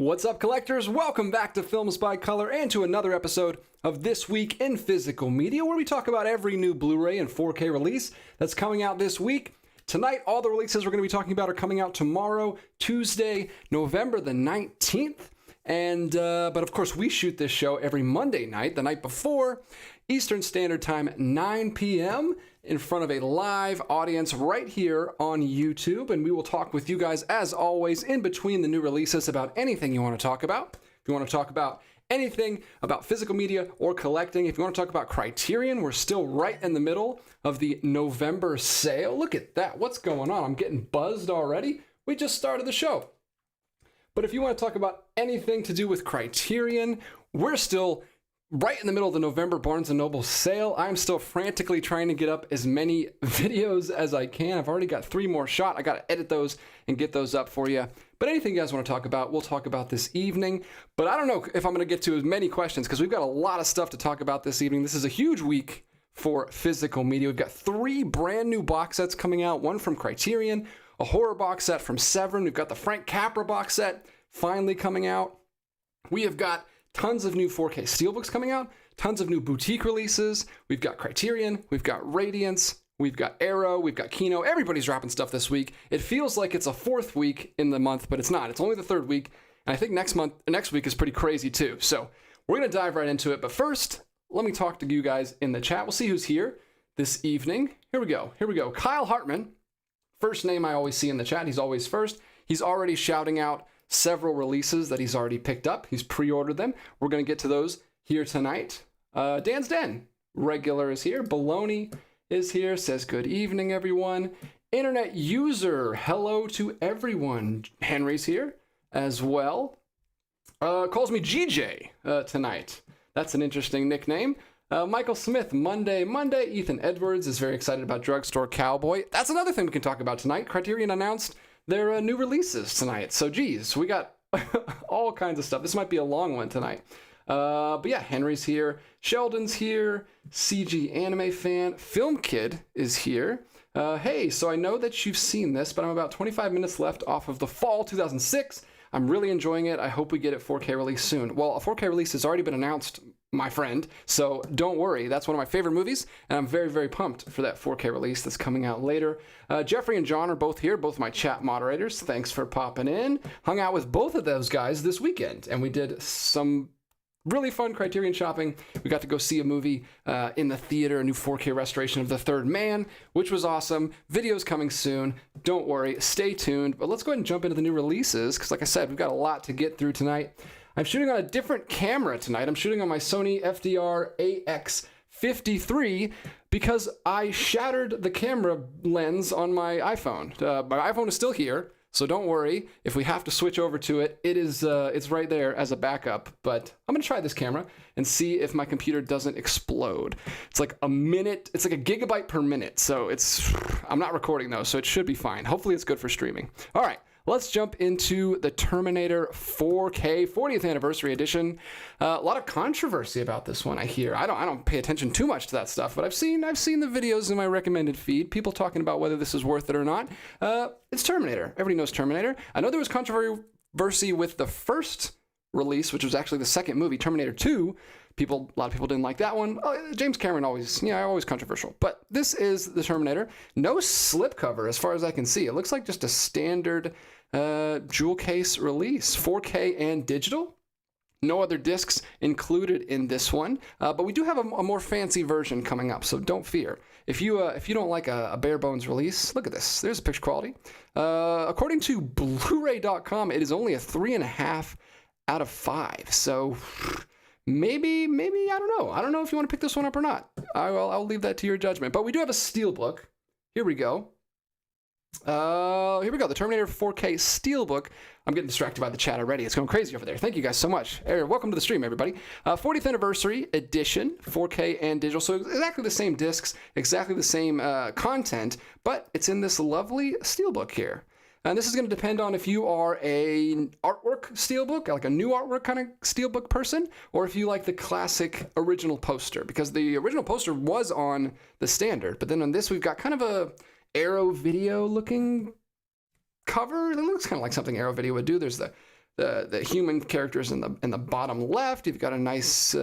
What's up, collectors? Welcome back to Films by Color and to another episode of This Week in Physical Media, where we talk about every new Blu-ray and 4K release that's coming out this week. Tonight, all the releases we're going to be talking about are coming out tomorrow, Tuesday, November the 19th. But of course, we shoot this show every Monday night, the night before, Eastern Standard Time, 9 p.m., in front of a live audience right here on YouTube. And we will talk with you guys, as always, in between the new releases about anything you want to talk about. If you want to talk about anything about physical media or collecting, if you want to talk about Criterion, we're still right in the middle of the November sale. Look at that. What's going on? I'm getting buzzed already. We just started the show. But if you want to talk about anything to do with Criterion, we're still right in the middle of the November Barnes & Noble sale. I'm still frantically trying to get up as many videos as I can. I've already got 3 more shot. I got to edit those and get those up for you. But anything you guys want to talk about, we'll talk about this evening. But I don't know if I'm going to get to as many questions because we've got a lot of stuff to talk about this evening. This is a huge week for physical media. We've got 3 brand new box sets coming out, one from Criterion, a horror box set from Severin. We've got the Frank Capra box set finally coming out. We have got tons of new 4K Steelbooks coming out, tons of new boutique releases. We've got Criterion, we've got Radiance, we've got Arrow, we've got Kino. Everybody's dropping stuff this week. It feels like it's a 4th week in the month, but it's not. It's only the 3rd week, and I think next week is pretty crazy too. So we're gonna dive right into it. But first, let me talk to you guys in the chat. We'll see who's here this evening. Here we go. Kyle Hartman, first name I always see in the chat. He's always first. He's already shouting out several releases that he's already picked up. He's pre-ordered them. We're going to get to those here tonight. Dan's Den, regular, is here. Baloney is here, says good evening, everyone. Internet user, hello to everyone. Henry's here as well. Calls me GJ tonight. That's an interesting nickname. Michael Smith, Monday. Ethan Edwards is very excited about Drugstore Cowboy. That's another thing we can talk about tonight. Criterion announced their new releases tonight. So, geez, we got all kinds of stuff. This might be a long one tonight. But yeah, Henry's here. Sheldon's here. CG Anime Fan. Film Kid is here. Hey, so I know that you've seen this, but I'm about 25 minutes left off of the fall 2006. I'm really enjoying it. I hope we get a 4K release soon. Well, a 4K release has already been announced, my friend, so don't worry. That's one of my favorite movies, and I'm very, very pumped for that 4K release that's coming out later. Jeffrey and John are both here, both my chat moderators. Thanks for popping in. Hung out with both of those guys this weekend, and we did some really fun Criterion shopping. We got to go see a movie in the theater, a new 4K restoration of The Third Man, which was awesome. Videos coming soon. Don't worry, stay tuned. But let's go ahead and jump into the new releases, because like I said, we've got a lot to get through tonight. I'm shooting on a different camera tonight. I'm shooting on my Sony FDR AX53 because I shattered the camera lens on my iPhone. My iPhone is still here, so don't worry. If we have to switch over to it, it's right there as a backup. But I'm gonna try this camera and see if my computer doesn't explode. It's like a minute. It's like a gigabyte per minute. So I'm not recording though, so it should be fine. Hopefully it's good for streaming. All right. Let's jump into the Terminator 4K 40th Anniversary Edition. A lot of controversy about this one, I hear. I don't pay attention too much to that stuff, but I've seen the videos in my recommended feed. People talking about whether this is worth it or not. It's Terminator. Everybody knows Terminator. I know there was controversy with the first release, which was actually the second movie, Terminator 2. A lot of people didn't like that one. James Cameron always controversial. But this is the Terminator. No slipcover as far as I can see. It looks like just a standard jewel case release, 4K and digital. No other discs included in this one. But we do have a more fancy version coming up, so don't fear. If you don't like a bare bones release, look at this. There's a picture quality. According to blu-ray.com, it is only a 3.5 out of 5. So maybe I don't know. I don't know if you want to pick this one up or not. I'll leave that to your judgment. But we do have a Steelbook. Here we go. The Terminator 4K Steelbook. I'm getting distracted by the chat already. It's going crazy over there. Thank you guys so much. Welcome to the stream, everybody. 40th Anniversary Edition, 4K and digital. So exactly the same discs, exactly the same content, but it's in this lovely Steelbook here. And this is going to depend on if you are an artwork steelbook, like a new artwork kind of steelbook person, or if you like the classic original poster, because the original poster was on the standard. But then on this, we've got kind of a Arrow Video looking cover. It looks kind of like something Arrow Video would do. There's the the human characters in the bottom left. You've got a nice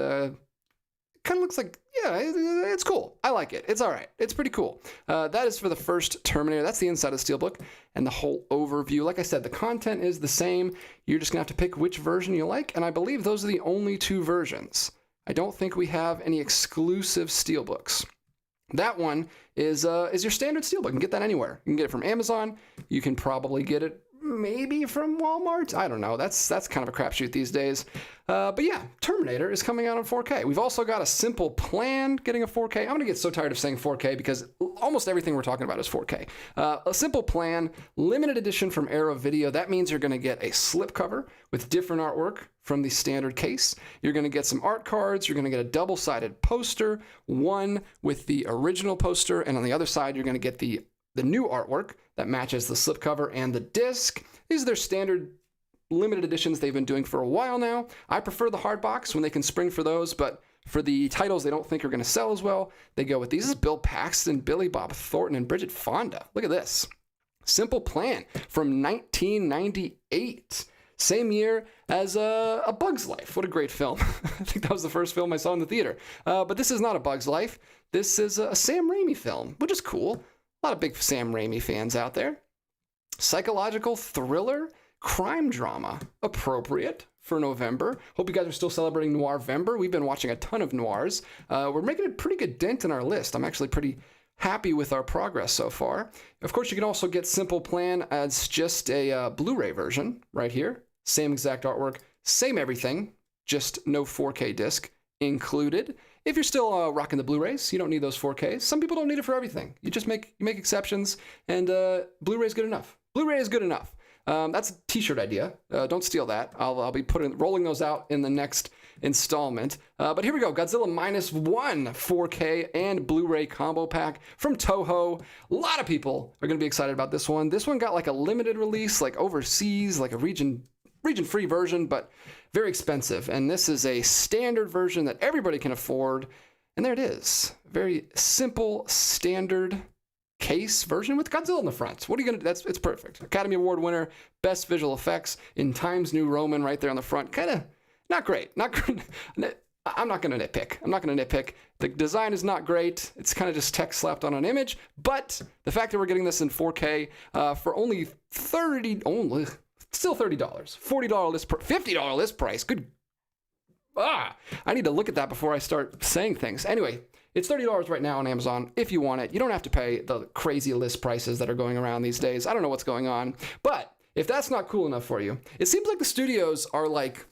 kind of looks like, yeah, it's cool. I like it. It's all right. It's pretty cool. That is for the first Terminator. That's the inside of the Steelbook and the whole overview. Like I said, the content is the same. You're just going to have to pick which version you like, and I believe those are the only two versions. I don't think we have any exclusive Steelbooks. That one is your standard Steelbook. You can get that anywhere. You can get it from Amazon. You can probably get it maybe from Walmart. I don't know. That's kind of a crapshoot these days. But yeah, Terminator is coming out on 4K. We've also got a Simple Plan getting a 4K. I'm going to get so tired of saying 4K because almost everything we're talking about is 4K. A Simple Plan, limited edition from Arrow Video. That means you're going to get a slipcover with different artwork from the standard case. You're going to get some art cards. You're going to get a double-sided poster, one with the original poster, and on the other side, you're going to get the new artwork that matches the slipcover and the disc. These are their standard limited editions they've been doing for a while now. I prefer the hardbox when they can spring for those, but for the titles they don't think are going to sell as well, they go with these. This is Bill Paxton, Billy Bob Thornton, and Bridget Fonda. Look at this. Simple Plan from 1998. Same year as A Bug's Life. What a great film. I think that was the first film I saw in the theater. But this is not A Bug's Life. This is a Sam Raimi film, which is cool. A lot of big Sam Raimi fans out there. Psychological thriller, crime drama, appropriate for November. Hope you guys are still celebrating Noirvember. We've been watching a ton of noirs. We're making a pretty good dent in our list. I'm actually pretty happy with our progress so far. Of course, you can also get Simple Plan as just a Blu-ray version right here. Same exact artwork, same everything, just no 4K disc included. If you're still rocking the Blu-rays, you don't need those 4Ks. Some people don't need it for everything. You just make exceptions, and Blu-ray is good enough. Blu-ray is good enough. That's a t-shirt idea. Don't steal that. I'll be rolling those out in the next installment. But here we go. Godzilla -1 4K and Blu-ray combo pack from Toho. A lot of people are going to be excited about this one. This one got like a limited release, like overseas, like a region-free version, but very expensive. And this is a standard version that everybody can afford. And there it is. Very simple, standard case version with Godzilla in the front. What are you gonna? It's perfect. Academy Award winner, best visual effects in Times New Roman right there on the front. Kind of not great. Not great. I'm not gonna nitpick. The design is not great. It's kind of just text slapped on an image. But the fact that we're getting this in 4K for only still $30, $40 list, $50 list price. Good. I need to look at that before I start saying things. Anyway, it's $30 right now on Amazon if you want it. You don't have to pay the crazy list prices that are going around these days. I don't know what's going on. But if that's not cool enough for you, it seems like the studios are like,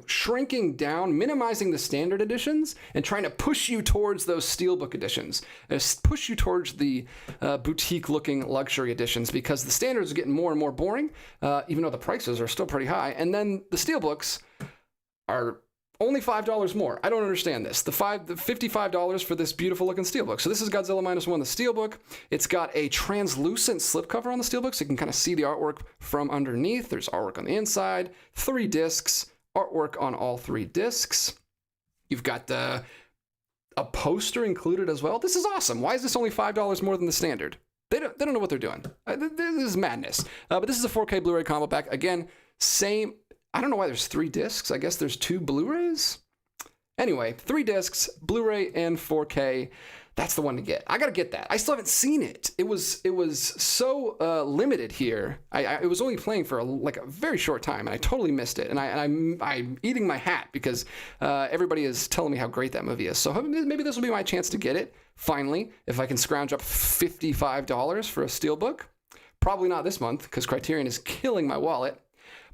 shrinking down, minimizing the standard editions and trying to push you towards those Steelbook editions, push you towards the boutique-looking luxury editions, because the standards are getting more and more boring, even though the prices are still pretty high. And then the Steelbooks are only $5 more. I don't understand this. The $55 for this beautiful looking Steelbook. So this is Godzilla -1, the Steelbook. It's got a translucent slipcover on the Steelbook, so you can kind of see the artwork from underneath. There's artwork on the inside, 3 discs, artwork on all 3 discs. You've got a poster included as well. This is awesome. Why is this only $5 more than the standard? They don't know what they're doing. This is madness. But this is a 4K Blu-ray combo pack. Again, same. I don't know why there's 3 discs. I guess there's 2 Blu-rays. Anyway, 3 discs, Blu-ray and 4K. That's the one to get. I gotta get that. I still haven't seen it. It was so limited here. It was only playing for a very short time, and I totally missed it. And I'm eating my hat because everybody is telling me how great that movie is. So maybe this will be my chance to get it finally, if I can scrounge up $55 for a Steelbook. Probably not this month because Criterion is killing my wallet.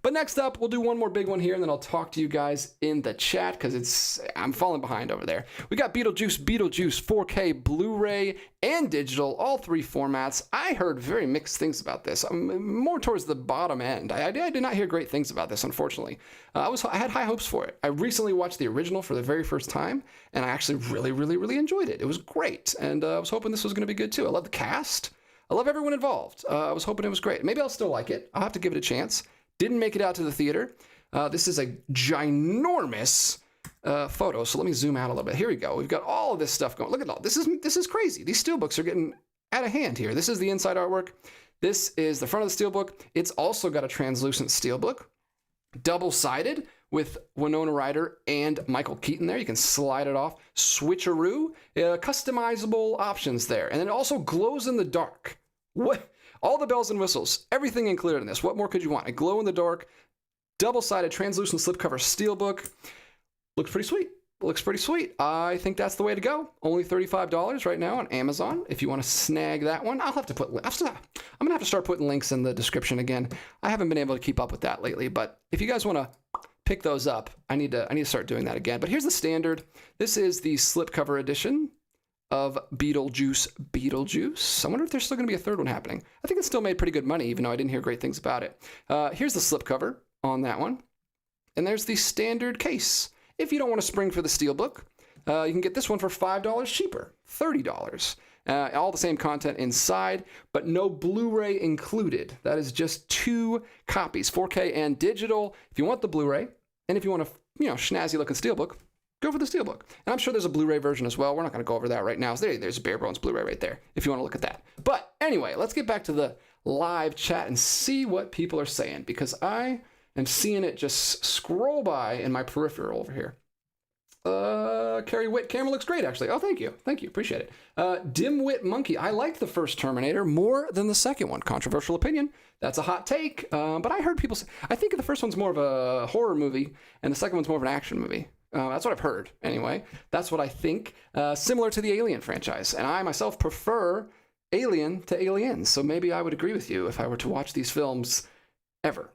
But next up, we'll do one more big one here, and then I'll talk to you guys in the chat because I'm falling behind over there. We got Beetlejuice 4K Blu-ray and digital, all 3 formats. I heard very mixed things about this. More towards the bottom end. I did not hear great things about this, unfortunately. I had high hopes for it. I recently watched the original for the very first time, and I actually really, really, really enjoyed it. It was great, and I was hoping this was going to be good too. I love the cast. I love everyone involved. I was hoping it was great. Maybe I'll still like it. I'll have to give it a chance. Didn't make it out to the theater. This is a ginormous photo, so let me zoom out a little bit. Here we go. We've got all of this stuff going. Look at all this is crazy. These Steelbooks are getting at a hand here. This is the inside artwork. This is the front of the steelbook. It's also got a translucent steelbook, double-sided with Winona Ryder and Michael Keaton there. You can slide it off, switcheroo, customizable options there. And then it also glows in the dark. What? All the bells and whistles, everything included in this. What more could you want? A glow in the dark, double-sided translucent slipcover steelbook. Looks pretty sweet. Looks pretty sweet. I think that's the way to go. Only $35 right now on Amazon. If you want to snag that one, I'm gonna have to start putting links in the description again. I haven't been able to keep up with that lately, but if you guys want to pick those up, I need to start doing that again. But here's the standard. This is the slipcover edition of Beetlejuice Beetlejuice. I wonder if there's still going to be a third one happening. I think it still made pretty good money, even though I didn't hear great things about it. Here's the slipcover on that one, and there's the standard case. If you don't want to spring for the steelbook, you can get this one for $5 cheaper, $30. All the same content inside, but no Blu-ray included. That is just 2 copies, 4K and digital. If you want the Blu-ray, and if you want a snazzy looking steelbook, go for the steelbook. And I'm sure there's a Blu-ray version as well. We're not going to go over that right now. There's a bare bones Blu-ray right there, if you want to look at that. But anyway, let's get back to the live chat and see what people are saying, because I am seeing it just scroll by in my peripheral over here. Carrie Witt, camera looks great, actually. Oh, thank you. Appreciate it. Dimwit Monkey, I liked the first Terminator more than the second one. Controversial opinion. That's a hot take. But I heard people say, I think the first one's more of a horror movie and the second one's more of an action movie. That's what I've heard, anyway. That's what I think. Similar to the Alien franchise. And I myself prefer Alien to Aliens. So maybe I would agree with you if I were to watch these films ever.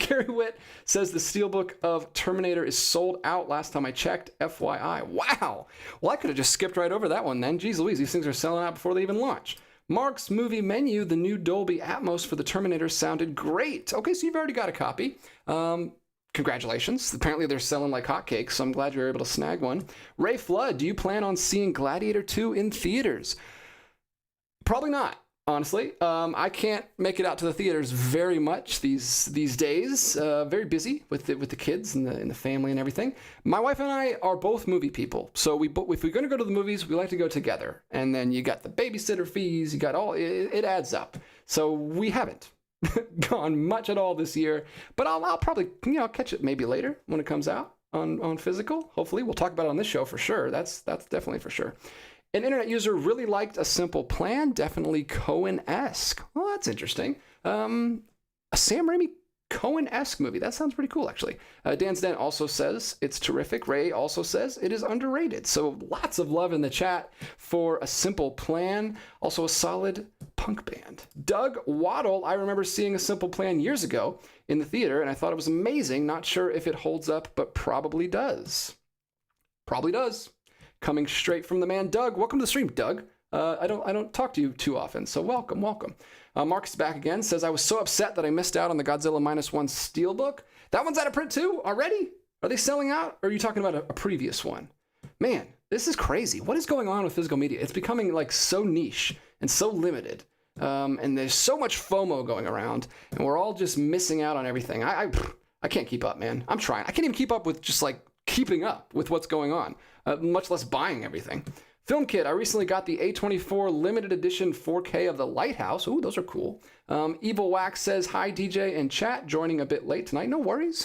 Carrie Witt says the steelbook of Terminator is sold out last time I checked. FYI. Wow. Well, I could have just skipped right over that one then. Jeez Louise, these things are selling out before they even launch. Mark's Movie Menu, the new Dolby Atmos for the Terminator sounded great. Okay, so you've already got a copy. Congratulations. Apparently they're selling like hotcakes, so I'm glad you're able to snag one. Ray Flood, do you plan on seeing Gladiator 2 in theaters? Probably not. Honestly, I can't make it out to the theaters very much these days. Very busy with the kids and the family and everything. My wife and I are both movie people, so if we're going to go to the movies, we like to go together. And then you got the babysitter fees, you got all it adds up. So we haven't gone much at all this year, but I'll probably catch it maybe later when it comes out on physical. Hopefully, we'll talk about it on this show for sure. That's definitely for sure. An internet user really liked A Simple Plan, definitely Coen-esque. Well, that's interesting. A Sam Raimi Coen-esque movie. That sounds pretty cool, actually. Dan Stent also says it's terrific. Ray also says it is underrated. So lots of love in the chat for A Simple Plan. Also a solid punk band. Doug Waddle, I remember seeing A Simple Plan years ago in the theater, and I thought it was amazing. Not sure if it holds up, but probably does. Probably does. Coming straight from the man, Doug. Welcome to the stream, Doug. I don't talk to you too often, so welcome. Mark's back again. Says, I was so upset that I missed out on the Godzilla -1 Steelbook. That one's out of print too already? Are they selling out? Or are you talking about a previous one? Man, this is crazy. What is going on with physical media? It's becoming like so niche and so limited. And there's so much FOMO going around, and we're all just missing out on everything. I can't keep up, man. I'm trying. I can't even keep up with just like keeping up with what's going on. Much less buying everything. Film Kid, I recently got the A24 limited edition 4K of The Lighthouse. Ooh, those are cool. Evil Wax says, hi DJ and chat, joining a bit late tonight. No worries.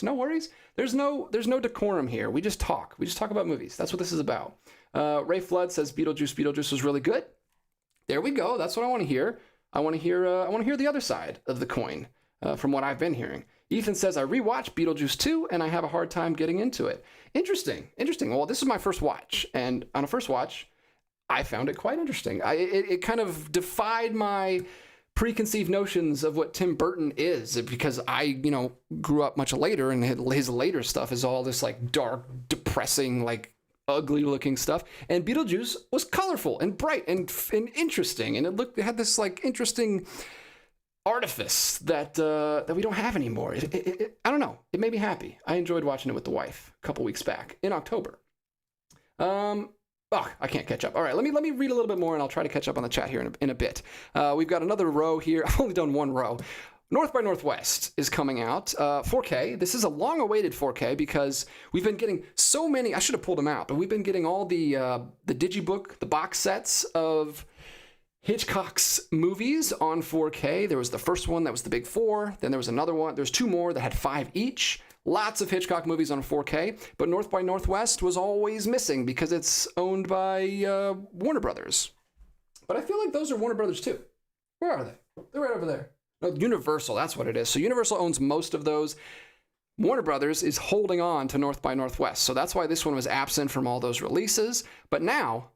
There's no decorum here. We just talk. We just talk about movies. That's what this is about. Ray Flood says Beetlejuice was really good. There we go. That's what I want to hear. I want to hear the other side of the coin from what I've been hearing. Ethan says, I rewatched Beetlejuice 2 and I have a hard time getting into it. Interesting. Well, this is my first watch, and on a first watch, I found it quite interesting. It kind of defied my preconceived notions of what Tim Burton is, because I, grew up much later, and his later stuff is all this like dark, depressing, like ugly looking stuff. And Beetlejuice was colorful and bright and interesting, and it had this like interesting artifice that we don't have anymore. I don't know. It made me happy. I enjoyed watching it with the wife a couple weeks back in October. I can't catch up. All right, let me read a little bit more, and I'll try to catch up on the chat here in a bit. We've got another row here. I've only done one row. North by Northwest is coming out, 4K. This is a long-awaited 4K because we've been getting so many. I should have pulled them out, but we've been getting all the Digibook, the box sets of Hitchcock's movies on 4K. There was the first one that was the big four. Then there was another one. There's two more that had 5 each. Lots of Hitchcock movies on 4K. But North by Northwest was always missing because it's owned by Warner Brothers. But I feel like those are Warner Brothers too. Where are they? They're right over there. No, Universal, that's what it is. So Universal owns most of those. Warner Brothers is holding on to North by Northwest. So that's why this one was absent from all those releases. But now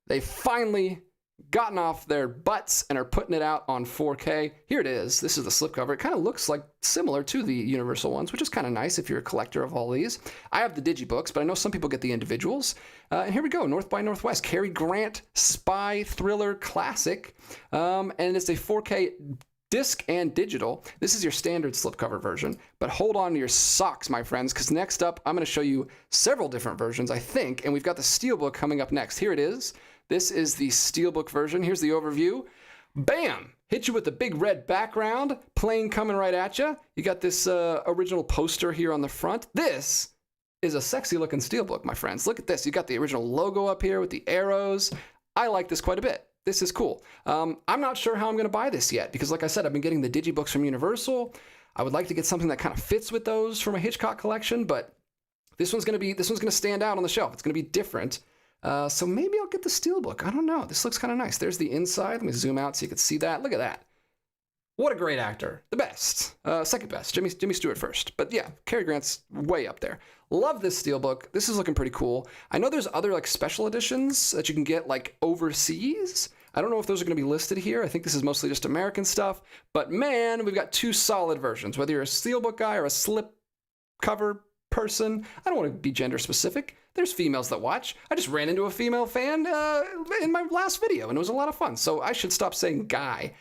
they've finally gotten off their butts and are putting it out on 4K. Here it is. This is the slipcover. It kind of looks like similar to the Universal ones, which is kind of nice if you're a collector of all these. I have the Digibooks, but I know some people get the individuals. And here we go. North by Northwest. Cary Grant spy thriller classic. And it's a 4K disc and digital. This is your standard slipcover version, but hold on to your socks, my friends, because next up, I'm going to show you several different versions, I think, and we've got the Steelbook coming up next. Here it is. This is the Steelbook version. Here's the overview. Bam! Hit you with the big red background, plane coming right at you. You got this original poster here on the front. This is a sexy looking Steelbook, my friends. Look at this. You got the original logo up here with the arrows. I like this quite a bit. This is cool. I'm not sure how I'm going to buy this yet because, like I said, I've been getting the Digibooks from Universal. I would like to get something that kind of fits with those from a Hitchcock collection, but this one's going to stand out on the shelf. It's going to be different. So maybe I'll get the Steelbook. I don't know. This looks kind of nice. There's the inside. Let me zoom out so you can see that. Look at that. What a great actor. The best. Second best. Jimmy Stewart first. But yeah, Cary Grant's way up there. Love this Steelbook. This is looking pretty cool. I know there's other like special editions that you can get like overseas. I don't know if those are going to be listed here. I think this is mostly just American stuff. But man, we've got 2 solid versions. Whether you're a Steelbook guy or a slip cover person, I don't want to be gender specific. There's females that watch. I just ran into a female fan in my last video, and it was a lot of fun. So I should stop saying guy.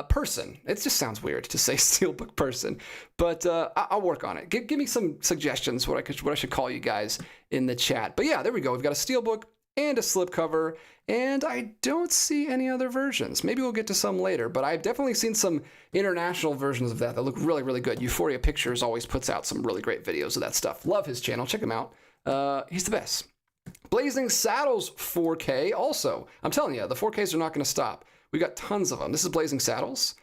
Person. It just sounds weird to say Steelbook person. But I'll work on it. Give me some suggestions what I should call you guys in the chat. But yeah, there we go. We've got a Steelbook and a slipcover, and I don't see any other versions. Maybe we'll get to some later, but I've definitely seen some international versions of that look really, really good. Euphoria Pictures always puts out some really great videos of that stuff. Love his channel. Check him out. He's the best. Blazing Saddles 4K also. I'm telling you, the 4Ks are not going to stop. We got tons of them. This is Blazing Saddles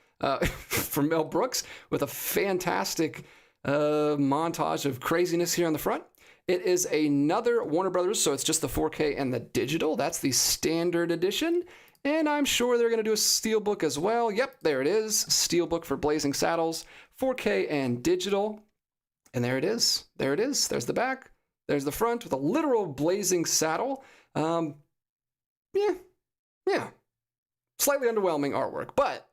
from Mel Brooks with a fantastic montage of craziness here on the front. It is another Warner Brothers, so it's just the 4K and the digital. That's the standard edition. And I'm sure they're going to do a Steelbook as well. Yep, there it is. Steelbook for Blazing Saddles, 4K and digital. And there it is. There it is. There's the back. There's the front with a literal blazing saddle. Yeah. Slightly underwhelming artwork, but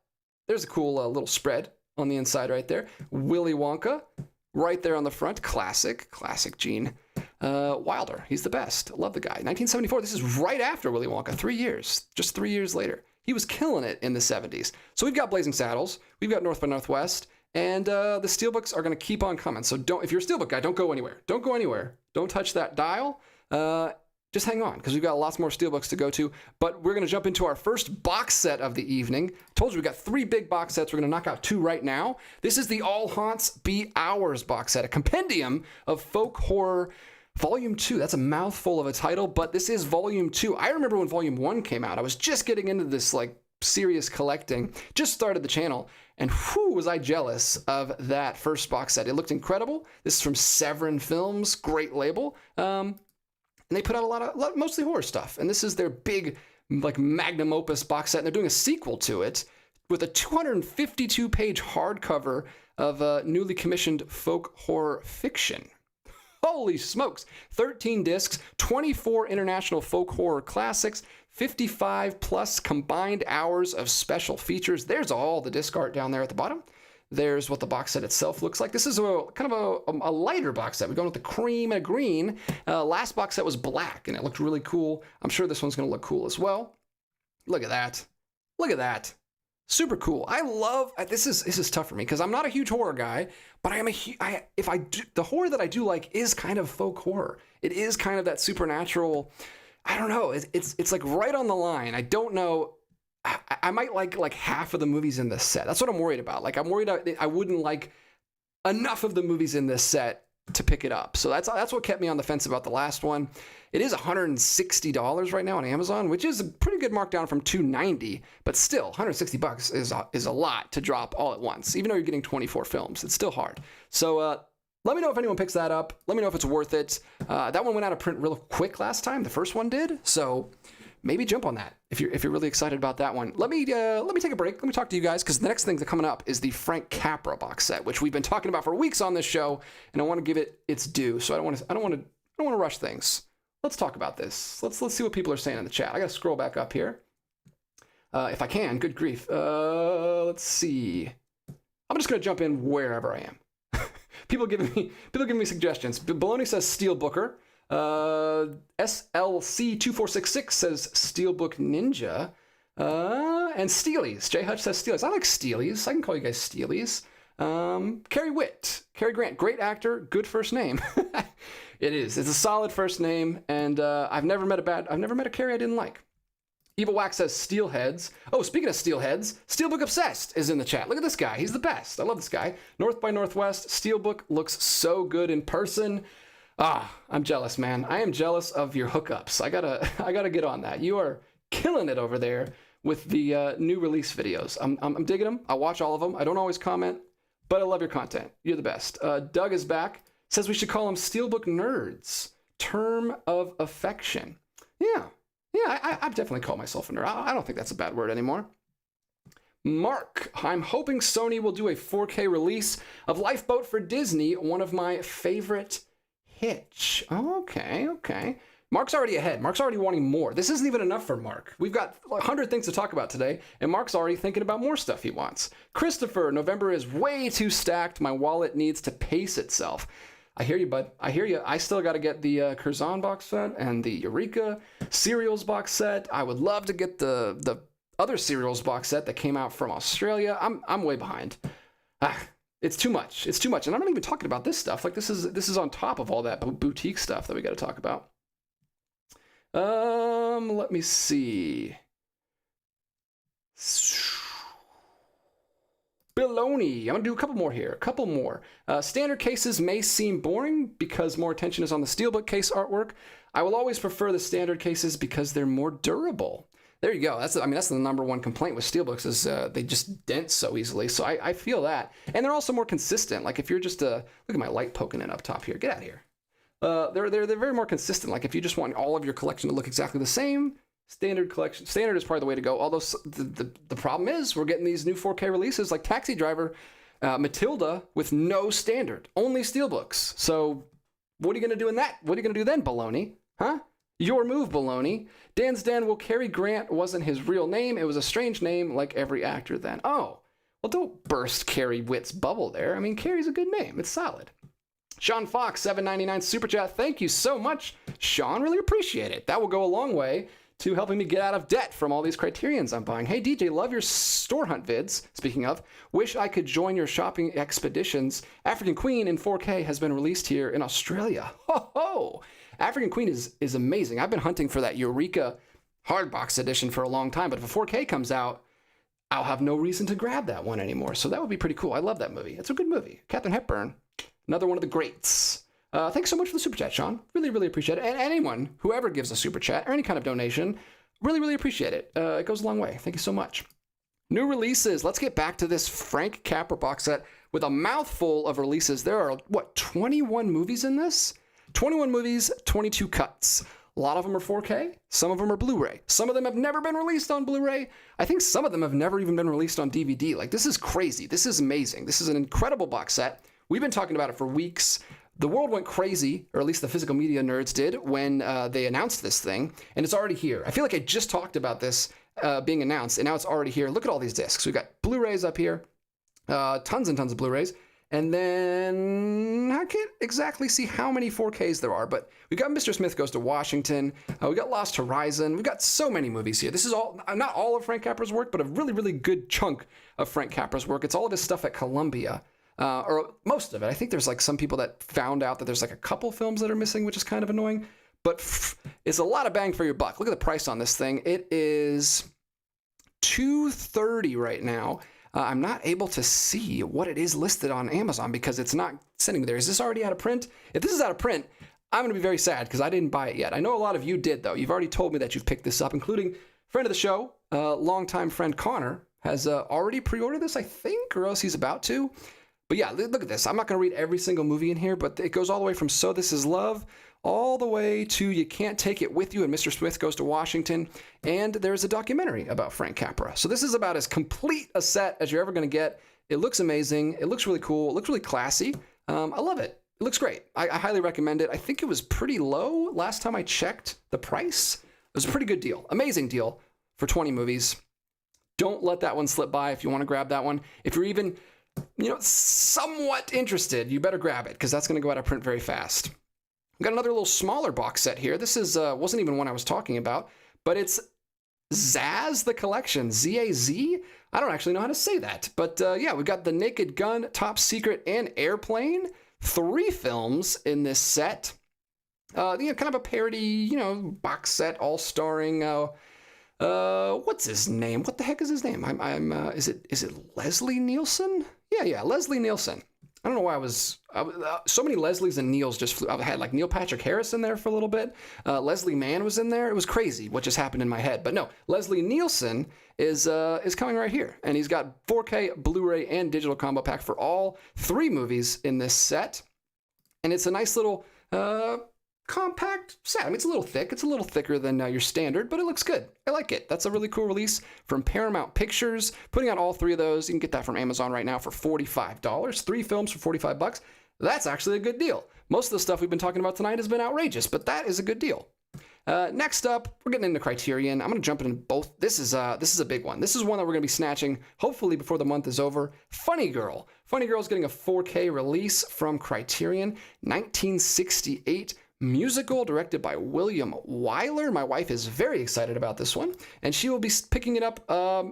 there's a cool little spread on the inside right there. Willy Wonka right there on the front. Classic Gene Wilder. He's the best. Love the guy. 1974. This is right after Willy Wonka. 3 years. Just 3 years later. He was killing it in the 70s. So we've got Blazing Saddles. We've got North by Northwest. And the Steelbooks are going to keep on coming. So if you're a Steelbook guy, don't go anywhere. Don't go anywhere. Don't touch that dial. Just hang on, because we've got lots more Steelbooks to go to. But we're going to jump into our first box set of the evening. Told you we've got 3 big box sets. We're going to knock out 2 right now. This is the All Haunts Be Ours box set, a compendium of folk horror. Volume 2, that's a mouthful of a title, but this is Volume 2. I remember when Volume 1 came out. I was just getting into this like serious collecting. Just started the channel. And whew, was I jealous of that first box set. It looked incredible. This is from Severin Films, great label. And they put out a lot mostly horror stuff. And this is their big, like, magnum opus box set. And they're doing a sequel to it with a 252-page hardcover of newly commissioned folk horror fiction. Holy smokes. 13 discs, 24 international folk horror classics, 55 plus combined hours of special features. There's all the disc art down there at the bottom. There's what the box set itself looks like. This is kind of a lighter box set. We're going with the cream and a green. Last box set was black, and it looked really cool. I'm sure this one's going to look cool as well. Look at that. Look at that. Super cool. I love this is tough for me because I'm not a huge horror guy, but the horror that I do like is kind of folk horror. It is kind of that supernatural. I don't know. It's like right on the line. I don't know. I might like half of the movies in this set. That's what I'm worried about. Like I'm worried I wouldn't like enough of the movies in this set to pick it up. So that's what kept me on the fence about the last one. It is $160 right now on Amazon, which is a pretty good markdown from $290, but still $160 is a lot to drop all at once. Even though you're getting 24 films, it's still hard. So let me know if anyone picks that up. Let me know if it's worth it. That one went out of print real quick last time. The first one did. So maybe jump on that if you're really excited about that one. Let me take a break. Let me talk to you guys, because the next thing that's coming up is the Frank Capra box set, which we've been talking about for weeks on this show, and I want to give it its due. So I don't want to rush things. Let's talk about this. Let's see what people are saying in the chat. I got to scroll back up here if I can. Good grief. Let's see. I'm just gonna jump in wherever I am. People giving me suggestions. Baloney says Steelbooker. SLC2466 says Steelbook Ninja. And Steelies. J Hutch says Steelies. I like Steelies. I can call you guys Steelies. Cary Grant, great actor, good first name. It is. It's a solid first name, and I've never met a Cary I didn't like. Evil Wax says Steelheads. Oh, speaking of Steelheads, Steelbook Obsessed is in the chat. Look at this guy. He's the best. I love this guy. North by Northwest. Steelbook looks so good in person. I'm jealous, man. I am jealous of your hookups. I gotta get on that. You are killing it over there with the new release videos. I'm digging them. I watch all of them. I don't always comment, but I love your content. You're the best. Doug is back. Says we should call them Steelbook Nerds. Term of affection. Yeah, I've definitely called myself a nerd. I don't think that's a bad word anymore. Mark, I'm hoping Sony will do a 4K release of Lifeboat for Disney, one of my favorite hits. Okay. Mark's already ahead. Mark's already wanting more. This isn't even enough for Mark. We've got 100 things to talk about today, and Mark's already thinking about more stuff he wants. Christopher, November is way too stacked. My wallet needs to pace itself. I hear you, bud. I hear you. I still got to get the Curzon box set and the Eureka Cereals box set. I would love to get the other Cereals box set that came out from Australia. I'm way behind. It's too much. It's too much. And I'm not even talking about this stuff. Like this is on top of all that boutique stuff that we got to talk about. Let me see. Baloney. I'm going to do a couple more here. Standard cases may seem boring because more attention is on the Steelbook case artwork. I will always prefer the standard cases because they're more durable. There you go. That's the number one complaint with Steelbooks is they just dent so easily. So I feel that. And they're also more consistent. Like if you're just look at my light poking in up top here. Get out of here. They're very more consistent. Like if you just want all of your collection to look exactly the same, standard is probably the way to go. Although the problem is we're getting these new 4K releases like Taxi Driver, Matilda with no standard, only Steelbooks. So what are you going to do in that? What are you going to do then, Baloney? Huh? Your move, Baloney. Dan's Dan, well, Cary Grant wasn't his real name. It was a strange name like every actor then. Oh, well, don't burst Cary Witt's bubble there. I mean, Cary's a good name. It's solid. Sean Fox, $7.99 Super Chat. Thank you so much, Sean. Really appreciate it. That will go a long way to helping me get out of debt from all these Criterions I'm buying. Hey, DJ, love your store hunt vids. Speaking of, wish I could join your shopping expeditions. African Queen in 4K has been released here in Australia. Ho ho! African Queen is amazing. I've been hunting for that Eureka hardbox edition for a long time, but if a 4K comes out, I'll have no reason to grab that one anymore. So that would be pretty cool. I love that movie. It's a good movie. Katharine Hepburn, another one of the greats. Thanks so much for the super chat, Sean. Really, really appreciate it. And anyone, whoever gives a super chat or any kind of donation, really, really appreciate it. It goes a long way. Thank you so much. New releases. Let's get back to this Frank Capra box set with a mouthful of releases. There are, 21 movies in this? 21 movies, 22 cuts. A lot of them are 4K. Some of them are Blu-ray. Some of them have never been released on Blu-ray. I think some of them have never even been released on DVD. Like, this is crazy. This is amazing. This is an incredible box set. We've been talking about it for weeks. The world went crazy, or at least the physical media nerds did, when they announced this thing, and it's already here. I feel like I just talked about this being announced, and now it's already here. Look at all these discs. We've got Blu-rays up here, tons and tons of Blu-rays, and then I can't exactly see how many 4Ks there are, but we got Mr. Smith Goes to Washington, we got Lost Horizon, we got so many movies here. This is all, not all of Frank Capra's work, but a really, really good chunk of Frank Capra's work. It's all of his stuff at Columbia. Or most of it. I think there's like some people that found out that there's like a couple films that are missing, which is kind of annoying, but it's a lot of bang for your buck. Look at the price on this thing. It is $230 right now. I'm not able to see what it is listed on Amazon because it's not sending me there. Is this already out of print? If this is out of print, I'm going to be very sad because I didn't buy it yet. I know a lot of you did, though. You've already told me that you've picked this up, including friend of the show, longtime friend Connor, has already pre-ordered this, I think, or else he's about to. But yeah, look at this. I'm not going to read every single movie in here, but it goes all the way from So This Is Love all the way to You Can't Take It With You and Mr. Smith Goes to Washington. And there's a documentary about Frank Capra. So this is about as complete a set as you're ever going to get. It looks amazing. It looks really cool. It looks really classy. I love it. It looks great. I highly recommend it. I think it was pretty low last time I checked the price. It was a pretty good deal. Amazing deal for 20 movies. Don't let that one slip by if you want to grab that one. If you're even, somewhat interested, you better grab it because that's going to go out of print very fast. We've got another little smaller box set here. This is wasn't even one I was talking about, but it's Zaz the Collection. Z-A-Z? I don't actually know how to say that. But yeah, we've got The Naked Gun, Top Secret, and Airplane. 3 films in this set. Kind of a parody, box set all starring what's his name? What the heck is his name? Is it Leslie Nielsen? Yeah, Leslie Nielsen. I don't know why so many Leslies and Neils just flew. I had like Neil Patrick Harris in there for a little bit. Leslie Mann was in there. It was crazy what just happened in my head. But no, Leslie Nielsen is coming right here. And he's got 4K, Blu-ray, and digital combo pack for all 3 movies in this set. And it's a nice little compact set. I mean, it's a little thick. It's a little thicker than your standard, but it looks good. I like it. That's a really cool release from Paramount Pictures. Putting out all 3 of those. You can get that from Amazon right now for $45. 3 films for $45. That's actually a good deal. Most of the stuff we've been talking about tonight has been outrageous, but that is a good deal. Next up, we're getting into Criterion. I'm going to jump into both. This is a big one. This is one that we're going to be snatching, hopefully before the month is over. Funny Girl. Funny Girl is getting a 4K release from Criterion. 1968 musical directed by William Wyler. My wife is very excited about this one, and she will be picking it up,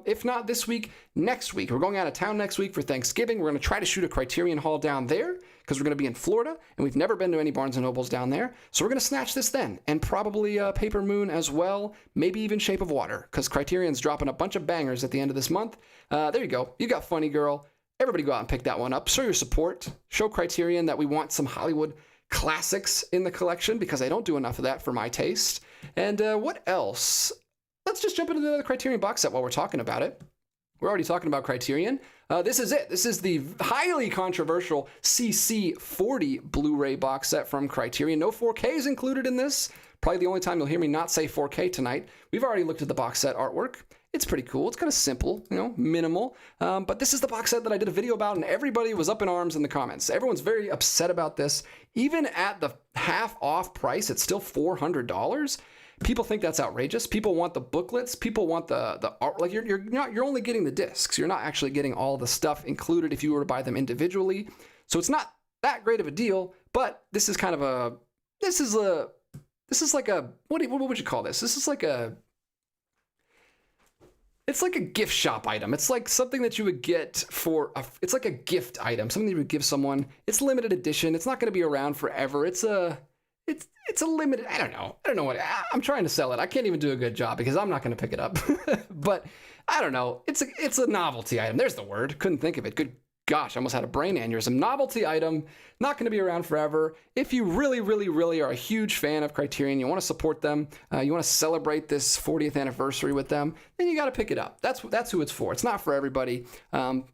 if not this week, next week. We're going out of town next week for Thanksgiving. We're going to try to shoot a Criterion haul down there because we're going to be in Florida, and we've never been to any Barnes & Nobles down there. So we're going to snatch this then, and probably Paper Moon as well, maybe even Shape of Water, because Criterion's dropping a bunch of bangers at the end of this month. There you go. You got Funny Girl. Everybody go out and pick that one up. Show your support. Show Criterion that we want some Hollywood classics in the collection because I don't do enough of that for my taste. And what else? Let's just jump into the Criterion box set while we're talking about it. We're already talking about Criterion. This is it. This is the highly controversial CC40 Blu-ray box set from Criterion. No 4Ks included in this. Probably the only time you'll hear me not say 4K tonight. We've already looked at the box set artwork. It's pretty cool. It's kind of simple, minimal. But this is the box set that I did a video about, and everybody was up in arms in the comments. Everyone's very upset about this. Even at the half off price, it's still $400. People think that's outrageous. People want the booklets. People want the art. Like you're only getting the discs. You're not actually getting all the stuff included if you were to buy them individually. So it's not that great of a deal. But this is kind of a. This is like a. What would you call this? This is like a. It's like a gift shop item. It's like something that you would get it's like a gift item, something you would give someone. It's limited edition. It's not going to be around forever. It's a limited, I don't know what, I'm trying to sell it. I can't even do a good job because I'm not going to pick it up. But I don't know. It's a novelty item. There's the word. Couldn't think of it. Good gosh, I almost had a brain aneurysm. Novelty item, not going to be around forever. If you really, really, really are a huge fan of Criterion, you want to support them, you want to celebrate this 40th anniversary with them, then you got to pick it up. That's who it's for. It's not for everybody.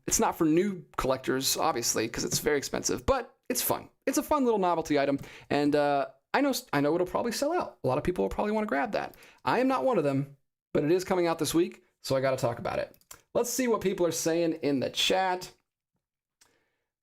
It's not for new collectors, obviously, because it's very expensive, but it's fun. It's a fun little novelty item, and I know it'll probably sell out. A lot of people will probably want to grab that. I am not one of them, but it is coming out this week, so I got to talk about it. Let's see what people are saying in the chat.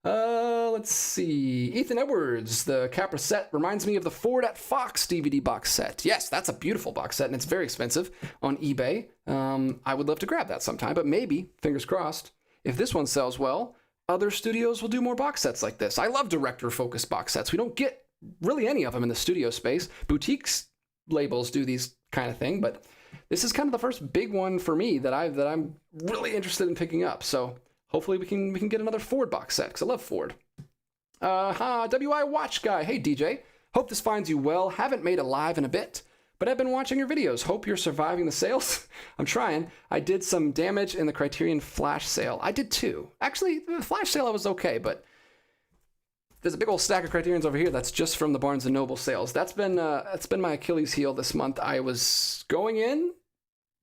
Let's see. Ethan Edwards, the Capra set reminds me of the Ford at Fox DVD box set. Yes, that's a beautiful box set, and it's very expensive on eBay. I would love to grab that sometime, but maybe, fingers crossed, if this one sells well, other studios will do more box sets like this. I love director-focused box sets. We don't get really any of them in the studio space. Boutiques labels do these kind of thing, but this is kind of the first big one for me that I'm really interested in picking up. So hopefully we can get another Ford box set because I love Ford. WI Watch Guy. Hey DJ, hope this finds you well. Haven't made a live in a bit, but I've been watching your videos. Hope you're surviving the sales. I'm trying. I did some damage in the Criterion flash sale. I did too. Actually, the flash sale I was okay, but there's a big old stack of Criterions over here that's just from the Barnes & Noble sales. That's been my Achilles heel this month. I was going in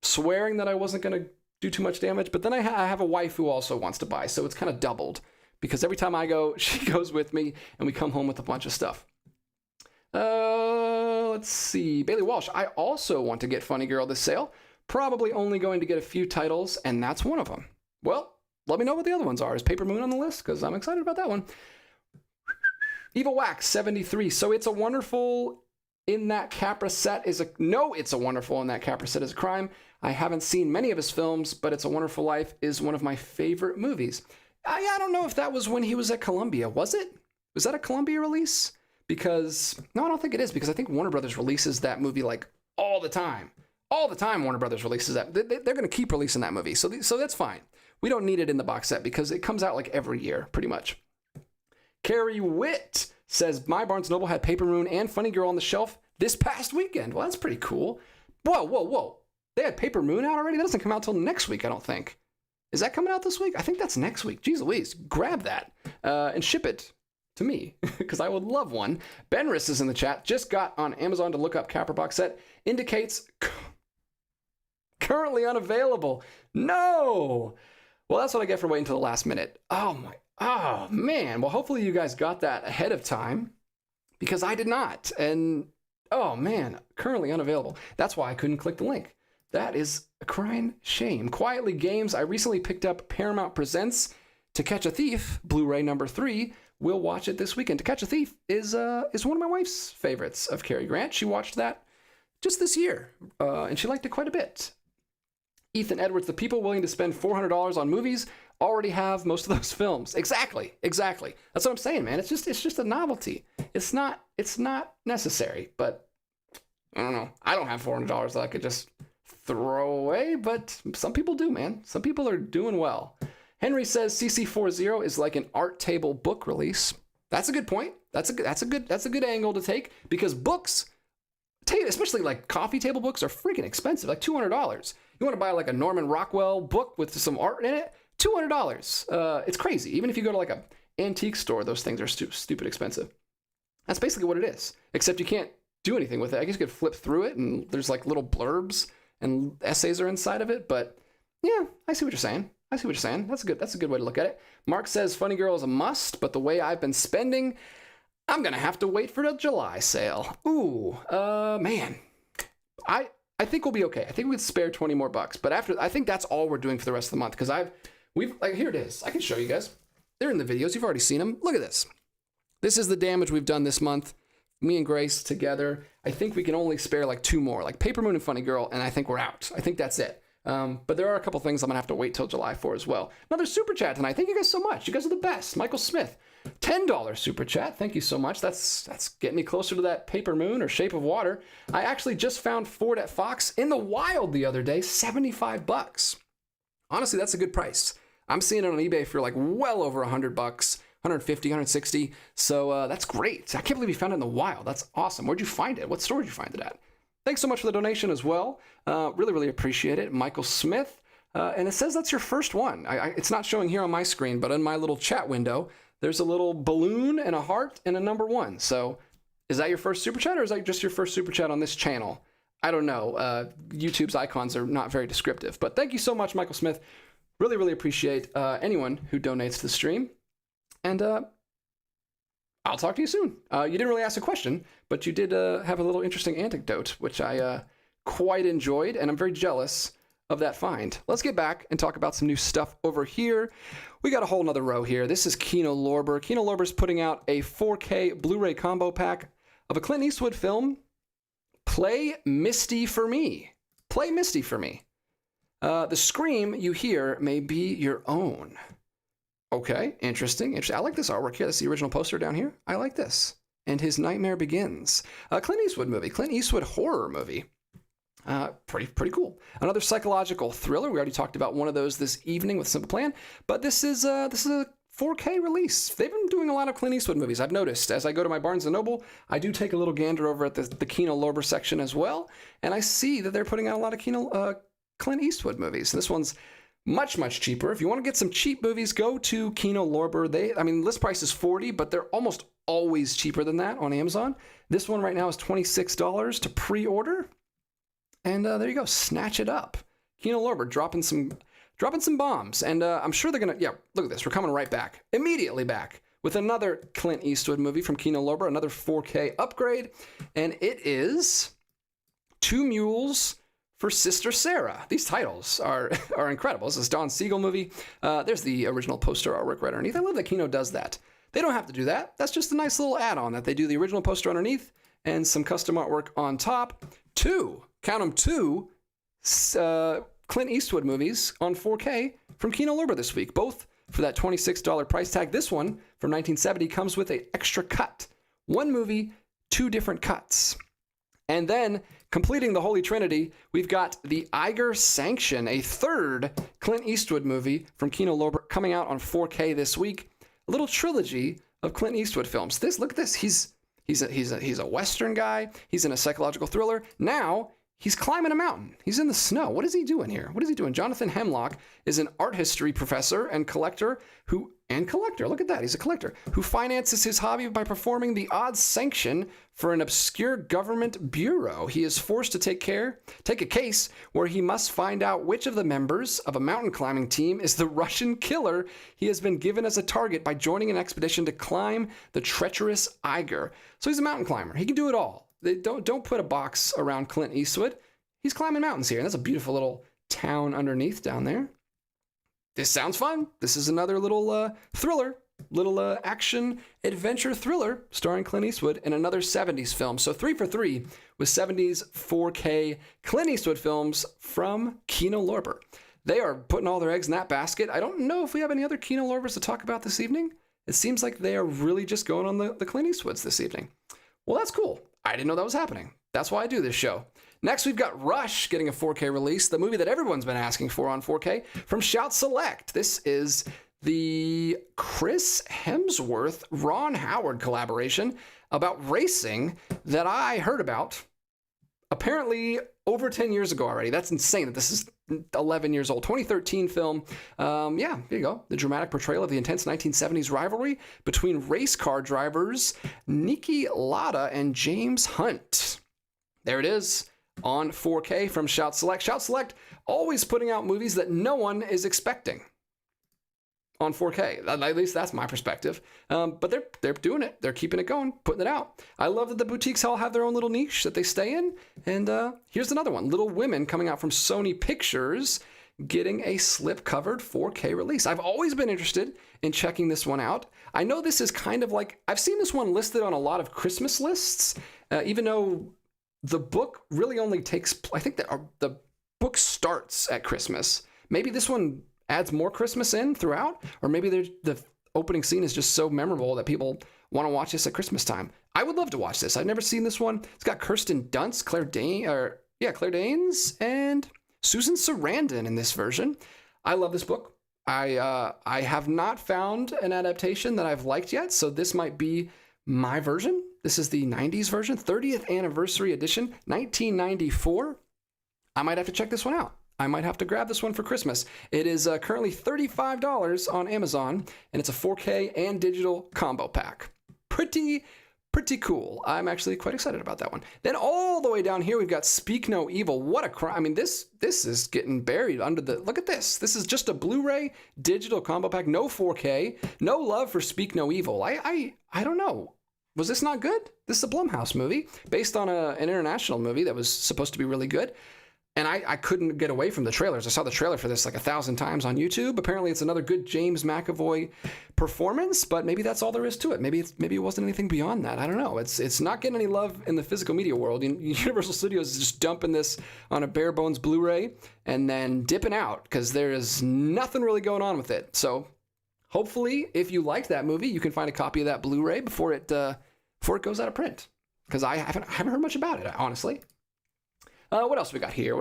swearing that I wasn't going to do too much damage, but then I have a wife who also wants to buy, so it's kind of doubled because every time I go, she goes with me and we come home with a bunch of stuff. Let's see. Bailey Walsh, I also want to get Funny Girl this sale. Probably only going to get a few titles, and that's one of them. Well, let me know what the other ones are. Is Paper Moon on the list? Because I'm excited about that one. Evil Wax 73. So It's a Wonderful in that Capra set is a... No, It's a Wonderful in that Capra set is a crime. I haven't seen many of his films, but It's a Wonderful Life is one of my favorite movies. I don't know if that was when he was at Columbia. Was it? Was that a Columbia release? Because... No, I don't think it is, because I think Warner Brothers releases that movie like all the time. All the time Warner Brothers releases that. They're going to keep releasing that movie. So that's fine. We don't need it in the box set because it comes out like every year, pretty much. Carrie Witt says, my Barnes & Noble had Paper Moon and Funny Girl on the shelf this past weekend. Well, that's pretty cool. Whoa. They had Paper Moon out already? That doesn't come out till next week, I don't think. Is that coming out this week? I think that's next week. Jeez Louise, grab that and ship it to me because I would love one. Benris is in the chat. Just got on Amazon to look up Capra box set. Indicates currently unavailable. No! Well, that's what I get for waiting until the last minute. Oh, man. Well, hopefully you guys got that ahead of time because I did not. And, oh, man, currently unavailable. That's why I couldn't click the link. That is a crying shame. Quietly Games, I recently picked up Paramount Presents To Catch a Thief, Blu-ray number 3. We'll watch it this weekend. To Catch a Thief is one of my wife's favorites of Cary Grant. She watched that just this year, and she liked it quite a bit. Ethan Edwards, the people willing to spend $400 on movies already have most of those films. Exactly. That's what I'm saying, man. It's just a novelty. It's not necessary, but I don't know. I don't have $400 that I could just throw away, but some people do, man. Some people are doing well. Henry says CC40 is like an art table book release. That's a good point. That's a good angle to take because books, especially like coffee table books, are freaking expensive, like $200. You want to buy like a Norman Rockwell book with some art in it? $200. It's crazy. Even if you go to like a antique store, those things are stupid expensive. That's basically what it is. Except you can't do anything with it. I guess you could flip through it and there's like little blurbs and essays are inside of it. But yeah, I see what you're saying. That's a good way to look at it. Mark says Funny Girl is a must, but the way I've been spending, I'm gonna have to wait for the July sale. Ooh, man. I think we'll be okay. I think we could spare 20 more bucks. But I think that's all we're doing for the rest of the month because we've here it is. I can show you guys. They're in the videos. You've already seen them. Look at this. This is the damage we've done this month. Me and Grace together. I think we can only spare like 2 more, like Paper Moon and Funny Girl, and I think we're out. I think that's it. But there are a couple things I'm gonna have to wait till July for as well. Another super chat tonight. Thank you guys so much. You guys are the best. Michael Smith, $10 super chat. Thank you so much. That's getting me closer to that Paper Moon or Shape of Water. I actually just found Ford at Fox in the wild the other day, $75. Honestly, that's a good price. I'm seeing it on eBay for like well over $100, 150, 160. So that's great. I can't believe you found it in the wild. That's awesome. Where'd you find it? What store did you find it at? Thanks so much for the donation as well. Really appreciate it. Michael Smith. And it says that's your first one. It's not showing here on my screen, but in my little chat window, there's a little balloon and a heart and a number 1. So is that your first super chat or is that just your first super chat on this channel? I don't know. YouTube's icons are not very descriptive. But thank you so much, Michael Smith. Really appreciate anyone who donates to the stream. And I'll talk to you soon. You didn't really ask a question, but you did have a little interesting anecdote, which I quite enjoyed, and I'm very jealous of that find. Let's get back and talk about some new stuff over here. We got a whole nother row here. This is Kino Lorber. Kino Lorber's putting out a 4K Blu-ray combo pack of a Clint Eastwood film, Play Misty for Me. Play Misty for Me. The scream you hear may be your own. Okay, interesting. I like this artwork here. That's the original poster down here. I like this. And His Nightmare Begins. A Clint Eastwood movie. Clint Eastwood horror movie. Pretty cool. Another psychological thriller. We already talked about one of those this evening with Simple Plan. But this is a 4K release. They've been doing a lot of Clint Eastwood movies. I've noticed as I go to my Barnes & Noble, I do take a little gander over at the Kino Lorber section as well, and I see that they're putting out a lot of Clint Eastwood movies. This one's much, much cheaper. If you want to get some cheap movies, go to Kino Lorber. List price is $40, but they're almost always cheaper than that on Amazon. This one right now is $26 to pre-order. And there you go. Snatch it up. Kino Lorber dropping some bombs. And I'm sure they're going to, look at this. We're coming right back. Immediately back with another Clint Eastwood movie from Kino Lorber, another 4K upgrade. And it is Two Mules for Sister Sarah. These titles are incredible. This is Don Siegel movie. There's the original poster artwork right underneath. I love that Kino does that. They don't have to do that. That's just a nice little add-on that they do the original poster underneath and some custom artwork on top. Count them, two Clint Eastwood movies on 4K from Kino Lorber this week, both for that $26 price tag. This one from 1970 comes with an extra cut. One movie, two different cuts. And then, completing the Holy Trinity, we've got the Iger Sanction, a third Clint Eastwood movie from Kino Lorber coming out on 4K this week. A little trilogy of Clint Eastwood films. Look at this. He's a Western guy. He's in a psychological thriller. Now he's climbing a mountain. He's in the snow. What is he doing here? What is he doing? Jonathan Hemlock is an art history professor and collector. Look at that. He's a collector who finances his hobby by performing the odd sanction for an obscure government bureau. He is forced to take a case where he must find out which of the members of a mountain climbing team is the Russian killer he has been given as a target by joining an expedition to climb the treacherous Iger. So he's a mountain climber. He can do it all. Don't put a box around Clint Eastwood. He's climbing mountains here, and that's a beautiful little town underneath down there. This sounds fun. This is another little thriller, little action adventure thriller starring Clint Eastwood in another 70s film. So 3 for 3 with 70s 4K Clint Eastwood films from Kino Lorber. They are putting all their eggs in that basket. I don't know if we have any other Kino Lorbers to talk about this evening. It seems like they are really just going on the Clint Eastwoods this evening. Well, that's cool. I didn't know that was happening. That's why I do this show. Next, we've got Rush getting a 4K release, the movie that everyone's been asking for on 4K from Shout Select. This is the Chris Hemsworth, Ron Howard collaboration about racing that I heard about apparently over 10 years ago already. That's insane that this is 11 years old. 2013 film. Here you go. The dramatic portrayal of the intense 1970s rivalry between race car drivers Niki Lauda and James Hunt. There it is on 4K from Shout Select. Shout Select always putting out movies that no one is expecting on 4K. At least that's my perspective. But they're doing it. They're keeping it going, putting it out. I love that the boutiques all have their own little niche that they stay in. And here's another one. Little Women coming out from Sony Pictures, getting a slip-covered 4K release. I've always been interested in checking this one out. I know this is kind of like, I've seen this one listed on a lot of Christmas lists, even though the book really only takes, I think that the book starts at Christmas. Maybe this one adds more Christmas in throughout, or maybe the opening scene is just so memorable that people want to watch this at Christmas time. I would love to watch this. I've never seen this one. It's got Kirsten Dunst, Claire Danes, and Susan Sarandon in this version. I love this book. I have not found an adaptation that I've liked yet, so this might be my version. This is the 90s version, 30th anniversary edition, 1994. I might have to check this one out. I might have to grab this one for Christmas. It is currently $35 on Amazon, and it's a 4K and digital combo pack. Pretty cool. I'm actually quite excited about that one. Then all the way down here, we've got Speak No Evil. What a crime. I mean, this is getting buried under the... Look at this. This is just a Blu-ray digital combo pack. No 4K. No love for Speak No Evil. I don't know. Was this not good? This is a Blumhouse movie based on an international movie that was supposed to be really good. And I couldn't get away from the trailers. I saw the trailer for this like 1,000 times on YouTube. Apparently it's another good James McAvoy performance, but maybe that's all there is to it. Maybe it wasn't anything beyond that. I don't know. It's not getting any love in the physical media world. Universal Studios is just dumping this on a bare bones Blu-ray and then dipping out because there is nothing really going on with it. So hopefully, if you liked that movie, you can find a copy of that Blu-ray before it goes out of print. Because I haven't heard much about it, honestly. What else we got here?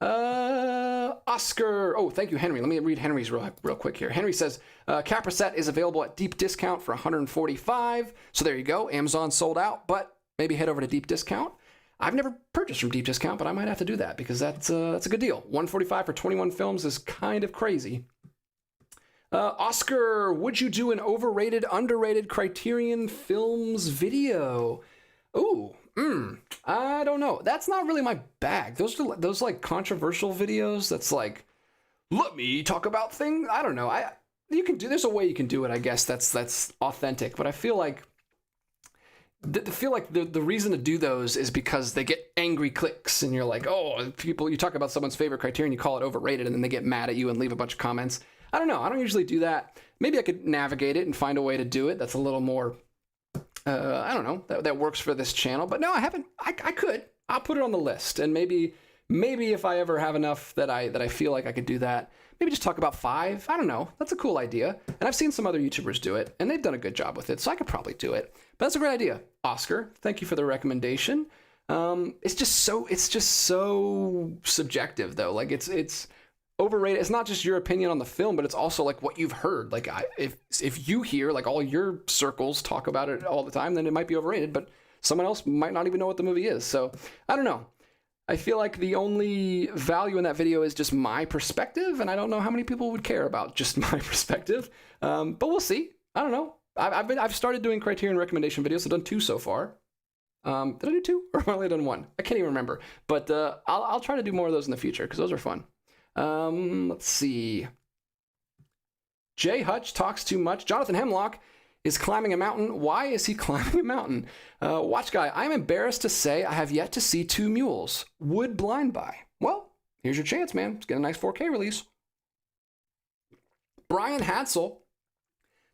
Oscar. Oh, thank you, Henry. Let me read Henry's real quick here. Henry says, Capra set is available at deep discount for $145. So there you go. Amazon sold out, but maybe head over to deep discount. I've never purchased from deep discount, but I might have to do that because that's a good deal. $145 for 21 films is kind of crazy. Oscar, would you do an overrated, underrated Criterion Films video? Ooh, I don't know. That's not really my bag. Those like controversial videos. That's like, let me talk about things. I don't know. There's a way you can do it. I guess that's authentic. But I feel like the reason to do those is because they get angry clicks, and you're like, oh, you talk about someone's favorite Criterion, you call it overrated, and then they get mad at you and leave a bunch of comments. I don't know. I don't usually do that. Maybe I could navigate it and find a way to do it that's a little more. I don't know, that works for this channel, but no, I haven't. I could. I'll put it on the list, and maybe if I ever have enough that I feel like I could do that, maybe just talk about 5. I don't know. That's a cool idea, and I've seen some other YouTubers do it, and they've done a good job with it, so I could probably do it. But that's a great idea, Oscar. Thank you for the recommendation. It's just so subjective, though. Like it's overrated. It's not just your opinion on the film, but it's also like what you've heard. Like if you hear like all your circles talk about it all the time, then it might be overrated, but someone else might not even know what the movie is. So I don't know. I feel like the only value in that video is just my perspective, and I don't know how many people would care about just my perspective. But we'll see. I don't know. I've started doing Criterion recommendation videos. I've done 2 so far. Did I do 2 or have I only done 1? I can't even remember. But I'll try to do more of those in the future because those are fun. Let's see. Jay Hutch talks too much. Jonathan Hemlock is climbing a mountain. Why is he climbing a mountain? Watch guy, I'm embarrassed to say I have yet to see Two Mules. Would blind buy. Well, here's your chance, man. Let's get a nice 4K release. Brian Hadsel.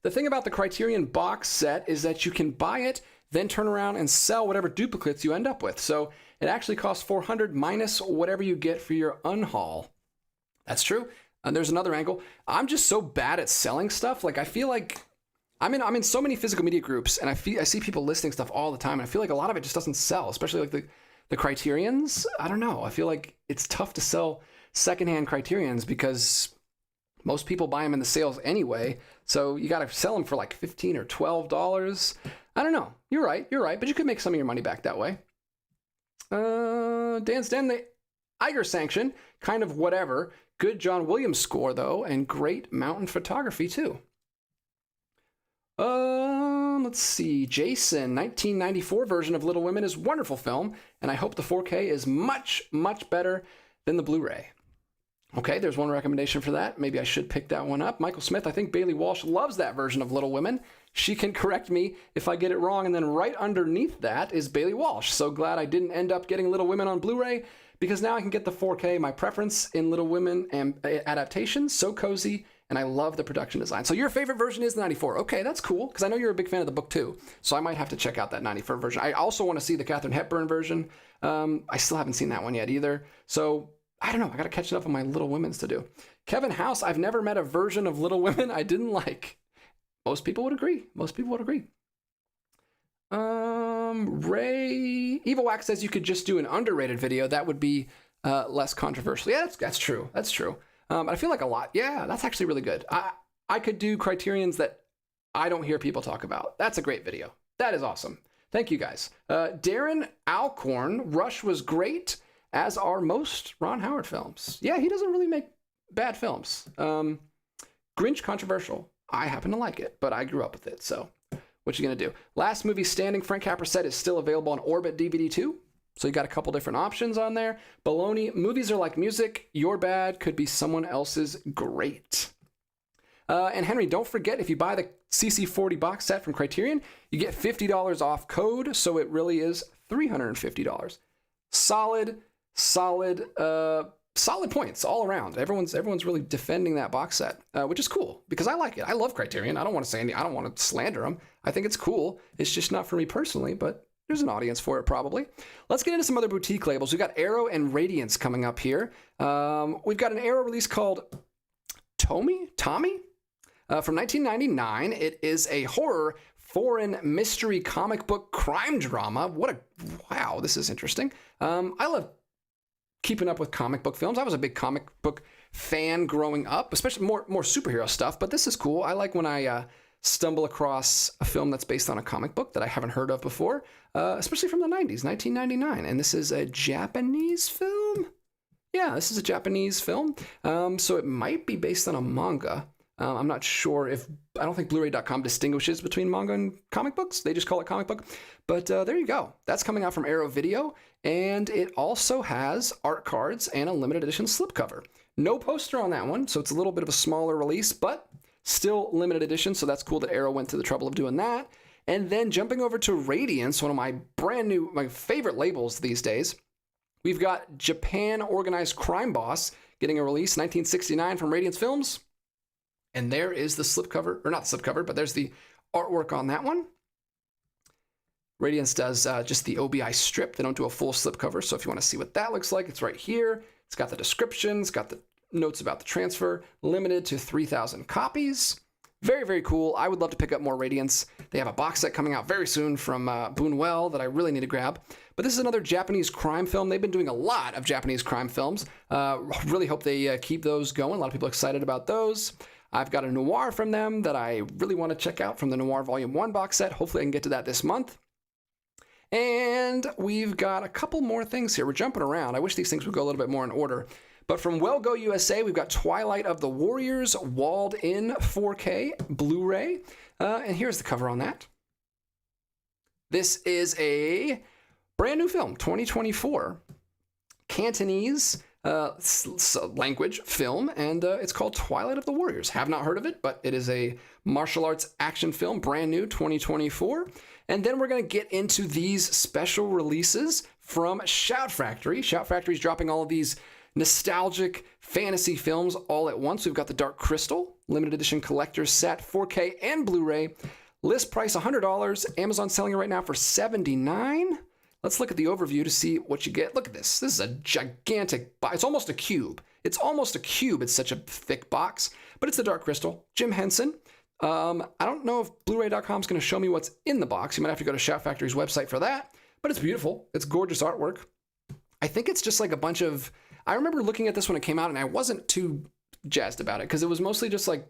The thing about the Criterion box set is that you can buy it, then turn around and sell whatever duplicates you end up with. So it actually costs $400 minus whatever you get for your unhaul. That's true. And there's another angle. I'm just so bad at selling stuff. Like I feel like I'm in so many physical media groups, and I see people listing stuff all the time, and I feel like a lot of it just doesn't sell, especially like the Criterions. I don't know. I feel like it's tough to sell secondhand Criterions because most people buy them in the sales anyway. So you got to sell them for like $15 or $12. I don't know. You're right. But you could make some of your money back that way. Dan Stanley, Iger sanction, kind of whatever. Good John Williams score, though, and great mountain photography, too. Let's see. Jason, 1994 version of Little Women is a wonderful film, and I hope the 4K is much, much better than the Blu-ray. Okay, there's one recommendation for that. Maybe I should pick that one up. Michael Smith, I think Bailey Walsh loves that version of Little Women. She can correct me if I get it wrong, and then right underneath that is Bailey Walsh. So glad I didn't end up getting Little Women on Blu-ray, because now I can get the 4K, my preference in Little Women and adaptation. So cozy, and I love the production design. So your favorite version is the 94. Okay, that's cool, because I know you're a big fan of the book too. So I might have to check out that 94 version. I also want to see the Katharine Hepburn version. I still haven't seen that one yet either. So I don't know. I got to catch it up on my Little Women's to do. Kevin House, I've never met a version of Little Women I didn't like. Most people would agree. Ray Evil Wax says you could just do an underrated video. That would be less controversial. Yeah, that's true. But I feel like a lot. Yeah, that's actually really good. I could do Criterions that I don't hear people talk about. That's a great video. That is awesome. Thank you guys. Darren Alcorn, Rush was great, as are most Ron Howard films. Yeah, he doesn't really make bad films. Grinch, controversial. I happen to like it, but I grew up with it, so what you gonna do? Last Movie Standing, Frank Capra said, is still available on Orbit DVD too. So you got a couple different options on there. Baloney, movies are like music. Your bad could be someone else's great. And Henry, don't forget, if you buy the CC40 box set from Criterion, you get $50 off code, so it really is $350. Solid points all around. Everyone's really defending that box set, which is cool because I like it. I love Criterion. I don't want to slander them. I think it's cool. It's just not for me personally, but there's an audience for it probably. Let's get into some other boutique labels. We've got Arrow and Radiance coming up here. We've got an Arrow release called Tommy from 1999. It is a horror foreign mystery comic book crime drama. Wow, this is interesting. I love keeping up with comic book films. I was a big comic book fan growing up, especially more superhero stuff, but this is cool. I like when I stumble across a film that's based on a comic book that I haven't heard of before, especially from the 90s, 1999. And this is a Japanese film? Yeah, this is a Japanese film. So it might be based on a manga. I'm not sure if, I don't think Blu-ray.com distinguishes between manga and comic books. They just call it comic book. But there you go. That's coming out from Arrow Video. And it also has art cards and a limited edition slipcover. No poster on that one, so it's a little bit of a smaller release, but still limited edition. So that's cool that Arrow went to the trouble of doing that. And then jumping over to Radiance, one of my my favorite labels these days. We've got Japan Organized Crime Boss getting a release, 1969 from Radiance Films. And there is the slipcover, or not the slipcover, but there's the artwork on that one. Radiance does just the OBI strip. They don't do a full slipcover, so if you want to see what that looks like, it's right here. It's got the description, it's got the notes about the transfer, limited to 3,000 copies. Very, very cool. I would love to pick up more Radiance. They have a box set coming out very soon from Boonwell that I really need to grab. But this is another Japanese crime film. They've been doing a lot of Japanese crime films. Really hope they keep those going. A lot of people are excited about those. I've got a noir from them that I really want to check out from the Noir Volume 1 box set. Hopefully I can get to that this month. And we've got a couple more things here. We're jumping around. I wish these things would go a little bit more in order. But from Well Go USA, we've got Twilight of the Warriors walled in 4K Blu-ray. And here's the cover on that. This is a brand new film, 2024. Cantonese language film, and it's called Twilight of the Warriors. Have not heard of it, but it is a martial arts action film, brand new, 2024. And then we're going to get into these special releases from Shout Factory. Shout Factory's dropping all of these nostalgic fantasy films all at once. We've got the Dark Crystal, limited edition collector's set, 4K and Blu-ray. List price $100. Amazon selling it right now for $79. Let's look at the overview to see what you get. Look at this. This is a gigantic box. It's almost a cube. It's almost a cube. It's such a thick box. But it's the Dark Crystal. Jim Henson. I don't know if Blu-ray.com is going to show me what's in the box. You might have to go to Shout Factory's website for that. But it's beautiful. It's gorgeous artwork. I think it's just like a bunch of... I remember looking at this when it came out, and I wasn't too jazzed about it because it was mostly just like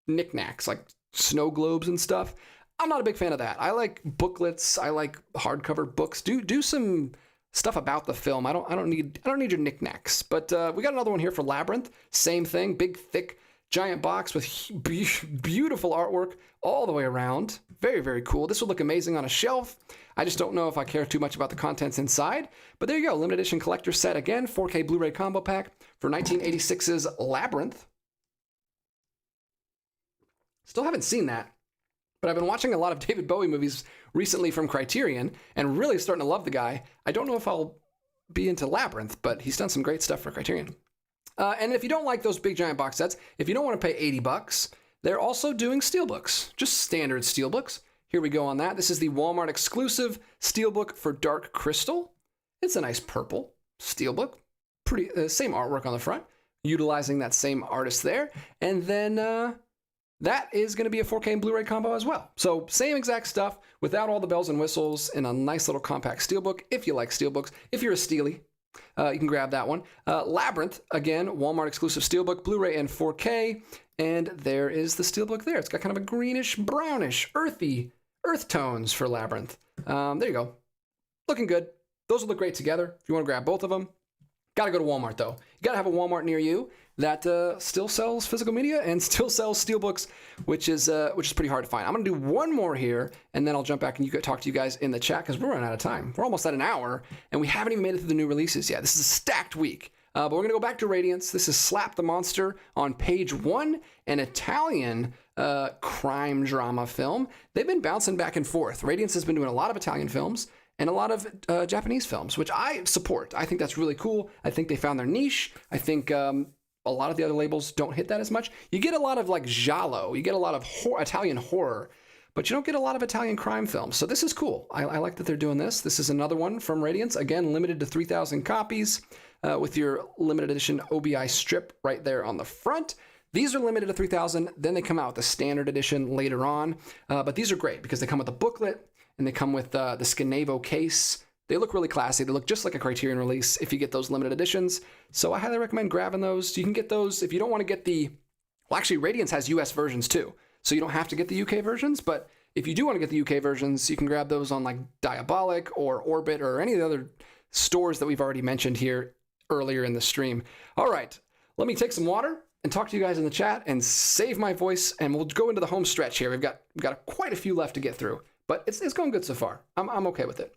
knickknacks, like snow globes and stuff. I'm not a big fan of that. I like booklets. I like hardcover books. Do some stuff about the film. I don't need your knickknacks. But we got another one here for Labyrinth. Same thing. Big, thick, giant box with beautiful artwork all the way around. Very, very cool. This would look amazing on a shelf. I just don't know if I care too much about the contents inside. But there you go. Limited edition collector set again. 4K Blu-ray combo pack for 1986's Labyrinth. Still haven't seen that. But I've been watching a lot of David Bowie movies recently from Criterion and really starting to love the guy. I don't know if I'll be into Labyrinth, but he's done some great stuff for Criterion. And if you don't like those big giant box sets, if you don't want to pay $80, they're also doing Steelbooks, just standard Steelbooks. Here we go on that. This is the Walmart exclusive Steelbook for Dark Crystal. It's a nice purple Steelbook. Pretty same artwork on the front, utilizing that same artist there. And then... that is going to be a 4K and Blu-ray combo as well. So same exact stuff without all the bells and whistles in a nice little compact steelbook. If you like steelbooks, if you're a steely, you can grab that one. Labyrinth, again, Walmart exclusive steelbook, Blu-ray and 4K. And there is the steelbook there. It's got kind of a greenish, brownish, earth tones for Labyrinth. There you go. Looking good. Those will look great together if you want to grab both of them. Got to go to Walmart, though. You got to have a Walmart near you that still sells physical media and still sells steelbooks, which is pretty hard to find. I'm going to do one more here, and then I'll jump back and you can talk to you guys in the chat because we're running out of time. We're almost at an hour, and we haven't even made it through the new releases yet. This is a stacked week. But we're going to go back to Radiance. This is Slap the Monster on page 1, an Italian crime drama film. They've been bouncing back and forth. Radiance has been doing a lot of Italian films and a lot of Japanese films, which I support. I think that's really cool. I think they found their niche. I think a lot of the other labels don't hit that as much. You get a lot of like giallo. You get a lot of Italian horror, but you don't get a lot of Italian crime films. So this is cool. I like that they're doing this. This is another one from Radiance. Again, limited to 3,000 copies with your limited edition OBI strip right there on the front. These are limited to 3,000. Then they come out with the standard edition later on. But these are great because they come with a booklet and they come with the Scanavo case They look really classy. They look just like a Criterion release if you get those limited editions. So I highly recommend grabbing those. You can get those if you don't want to get the... Well, actually, Radiance has US versions too. So you don't have to get the UK versions. But if you do want to get the UK versions, you can grab those on like Diabolic or Orbit or any of the other stores that we've already mentioned here earlier in the stream. All right, let me take some water and talk to you guys in the chat and save my voice, and we'll go into the home stretch here. We've got quite a few left to get through, but it's going good so far. I'm okay with it.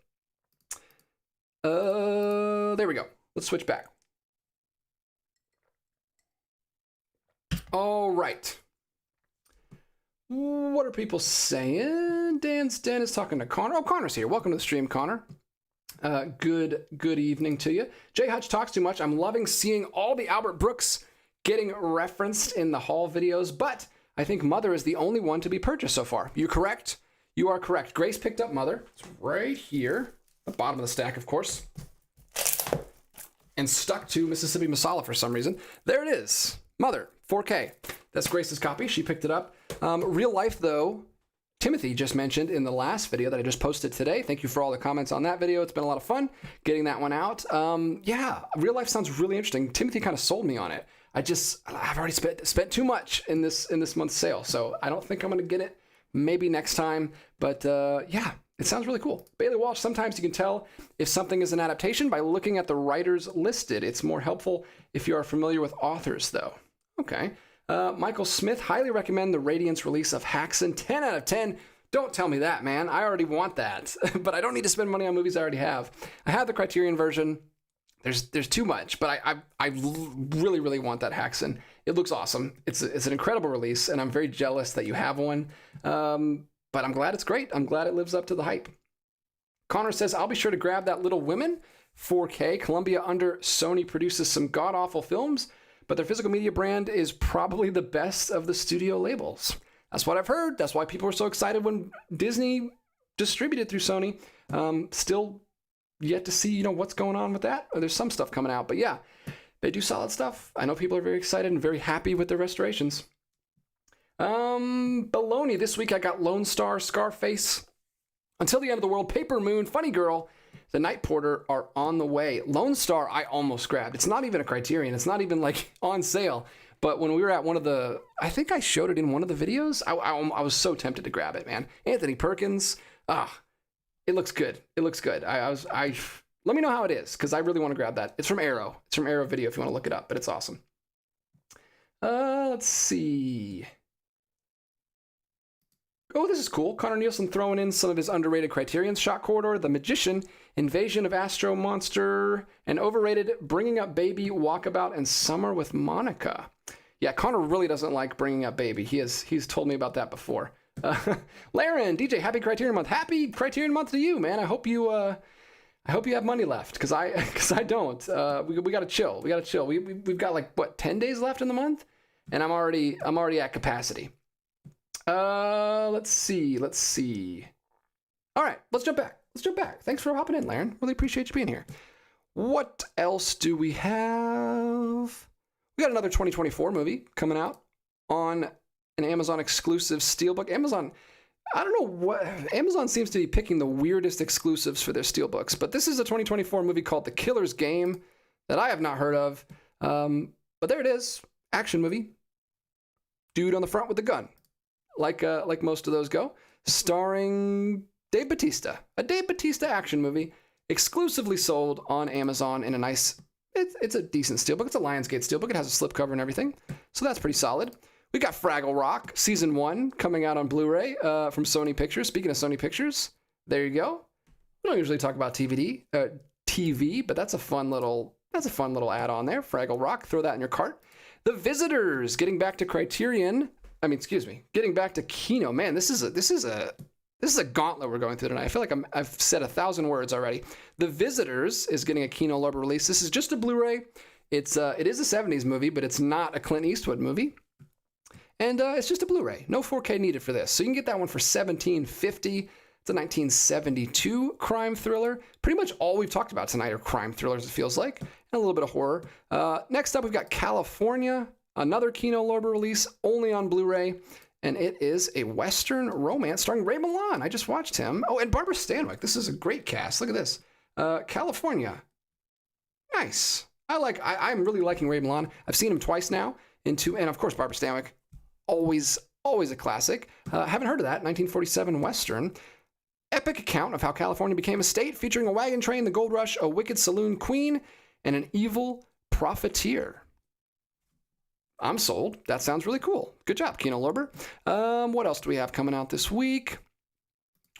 There we go. Let's switch back. All right. What are people saying? Dan is talking to Connor. Oh, Connor's here. Welcome to the stream, Connor. Good evening to you. J Hutch talks too much. I'm loving seeing all the Albert Brooks getting referenced in the haul videos, but I think Mother is the only one to be purchased so far. You correct? You are correct. Grace picked up Mother. It's right here, the bottom of the stack, of course, and stuck to Mississippi Masala for some reason. There it is. Mother, 4K. That's Grace's copy. She picked it up. Real life, though, Timothy just mentioned in the last video that I just posted today. Thank you for all the comments on that video. It's been a lot of fun getting that one out. Yeah, real life sounds really interesting. Timothy kind of sold me on it. I've already spent too much in this month's sale, so I don't think I'm gonna get it. Maybe next time, but yeah, it sounds really cool. Bailey Walsh, sometimes you can tell if something is an adaptation by looking at the writers listed. It's more helpful if you are familiar with authors, though. Okay. Michael Smith, highly recommend the Radiance release of Haxan. 10 out of 10. Don't tell me that, man. I already want that, but I don't need to spend money on movies I already have. I have the Criterion version. There's too much, but I really want that Haxan. It looks awesome. It's an incredible release, and I'm very jealous that you have one. But I'm glad it's great. I'm glad it lives up to the hype. Connor says, I'll be sure to grab that Little Women 4K. Columbia under Sony produces some god-awful films, but their physical media brand is probably the best of the studio labels. That's what I've heard. That's why people were so excited when Disney distributed through Sony. Still yet to see, what's going on with that. There's some stuff coming out, but yeah, they do solid stuff. I know people are very excited and very happy with their restorations. Baloney, this week I got Lone Star, Scarface, Until the End of the World, Paper Moon, Funny Girl, The Night Porter are on the way. Lone Star, I almost grabbed. It's not even a Criterion. It's not even like on sale. But when we were at one of the, I think I showed it in one of the videos. I was so tempted to grab it, man. Anthony Perkins. It looks good. It looks good. Let me know how it is, because I really want to grab that. It's from Arrow. It's from Arrow Video if you want to look it up, but it's awesome. Let's see. Oh, this is cool. Connor Nielsen throwing in some of his underrated Criterion. Shot Corridor, The Magician, Invasion of Astro Monster, and overrated Bringing Up Baby, Walkabout, and Summer with Monica. Yeah, Connor really doesn't like Bringing Up Baby. He's told me about that before. Laren, DJ, happy Criterion Month. Happy Criterion Month to you, man. I hope you have money left, because I don't. We gotta chill. We've got like what 10 days left in the month, and I'm already at capacity. Let's see. All right, let's jump back. Thanks for hopping in, Laren. Really appreciate you being here. What else do we have? We got another 2024 movie coming out on an Amazon exclusive Steelbook. Amazon, I don't know what, Amazon seems to be picking the weirdest exclusives for their Steelbooks, but this is a 2024 movie called The Killer's Game that I have not heard of. But there it is, action movie. Dude on the front with the gun. Like most of those go, starring Dave Bautista. A Dave Bautista action movie, exclusively sold on Amazon in a nice, it's a decent steelbook. It's a Lionsgate steelbook. It has a slipcover and everything, so that's pretty solid. We got Fraggle Rock Season 1 coming out on Blu-ray from Sony Pictures. Speaking of Sony Pictures, there you go. We don't usually talk about TV, but that's a fun little add-on there. Fraggle Rock, throw that in your cart. The Visitors, getting back to Criterion. Getting back to Kino. Man, this is a gauntlet we're going through tonight. I feel like I've said 1,000 words already. The Visitors is getting a Kino Lorber release. This is just a Blu-ray. It is a 70s movie, but it's not a Clint Eastwood movie. And it's just a Blu-ray. No 4K needed for this. So you can get that one for $17.50. It's a 1972 crime thriller. Pretty much all we've talked about tonight are crime thrillers, it feels like, and a little bit of horror. Next up, we've got California, another Kino Lorber release, only on Blu-ray, and it is a Western romance starring Ray Milland. I just watched him. Oh, and Barbara Stanwyck. This is a great cast. Look at this. California. Nice. I'm really liking Ray Milland. I've seen him twice now and of course Barbara Stanwyck. Always a classic. Haven't heard of that. 1947 Western. Epic account of how California became a state, featuring a wagon train, the gold rush, a wicked saloon queen, and an evil profiteer. I'm sold. That sounds really cool. Good job, Kino Lorber. What else do we have coming out this week?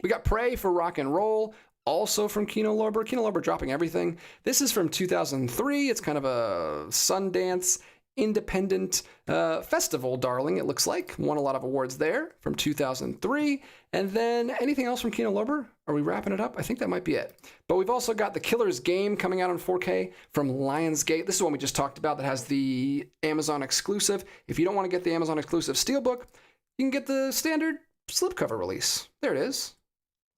We got Pray for Rock and Roll, also from Kino Lorber. Kino Lorber dropping everything. This is from 2003. It's kind of a Sundance independent festival darling, it looks like. Won a lot of awards there from 2003. And then anything else from Kino Lorber? Are we wrapping it up? I think that might be it. But we've also got The Killer's Game coming out on 4K from Lionsgate. This is one we just talked about that has the Amazon exclusive. If you don't want to get the Amazon exclusive Steelbook, you can get the standard slipcover release. There it is.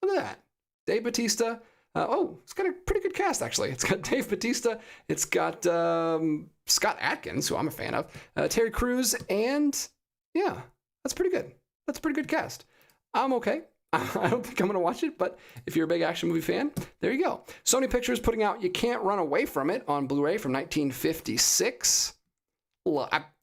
Look at that. Dave Bautista. It's got a pretty good cast, actually. It's got Dave Bautista. It's got Scott Adkins, who I'm a fan of, Terry Crews, and yeah, that's pretty good. That's a pretty good cast. I'm okay. I don't think I'm going to watch it, but if you're a big action movie fan, there you go. Sony Pictures putting out You Can't Run Away From It on Blu-ray from 1956.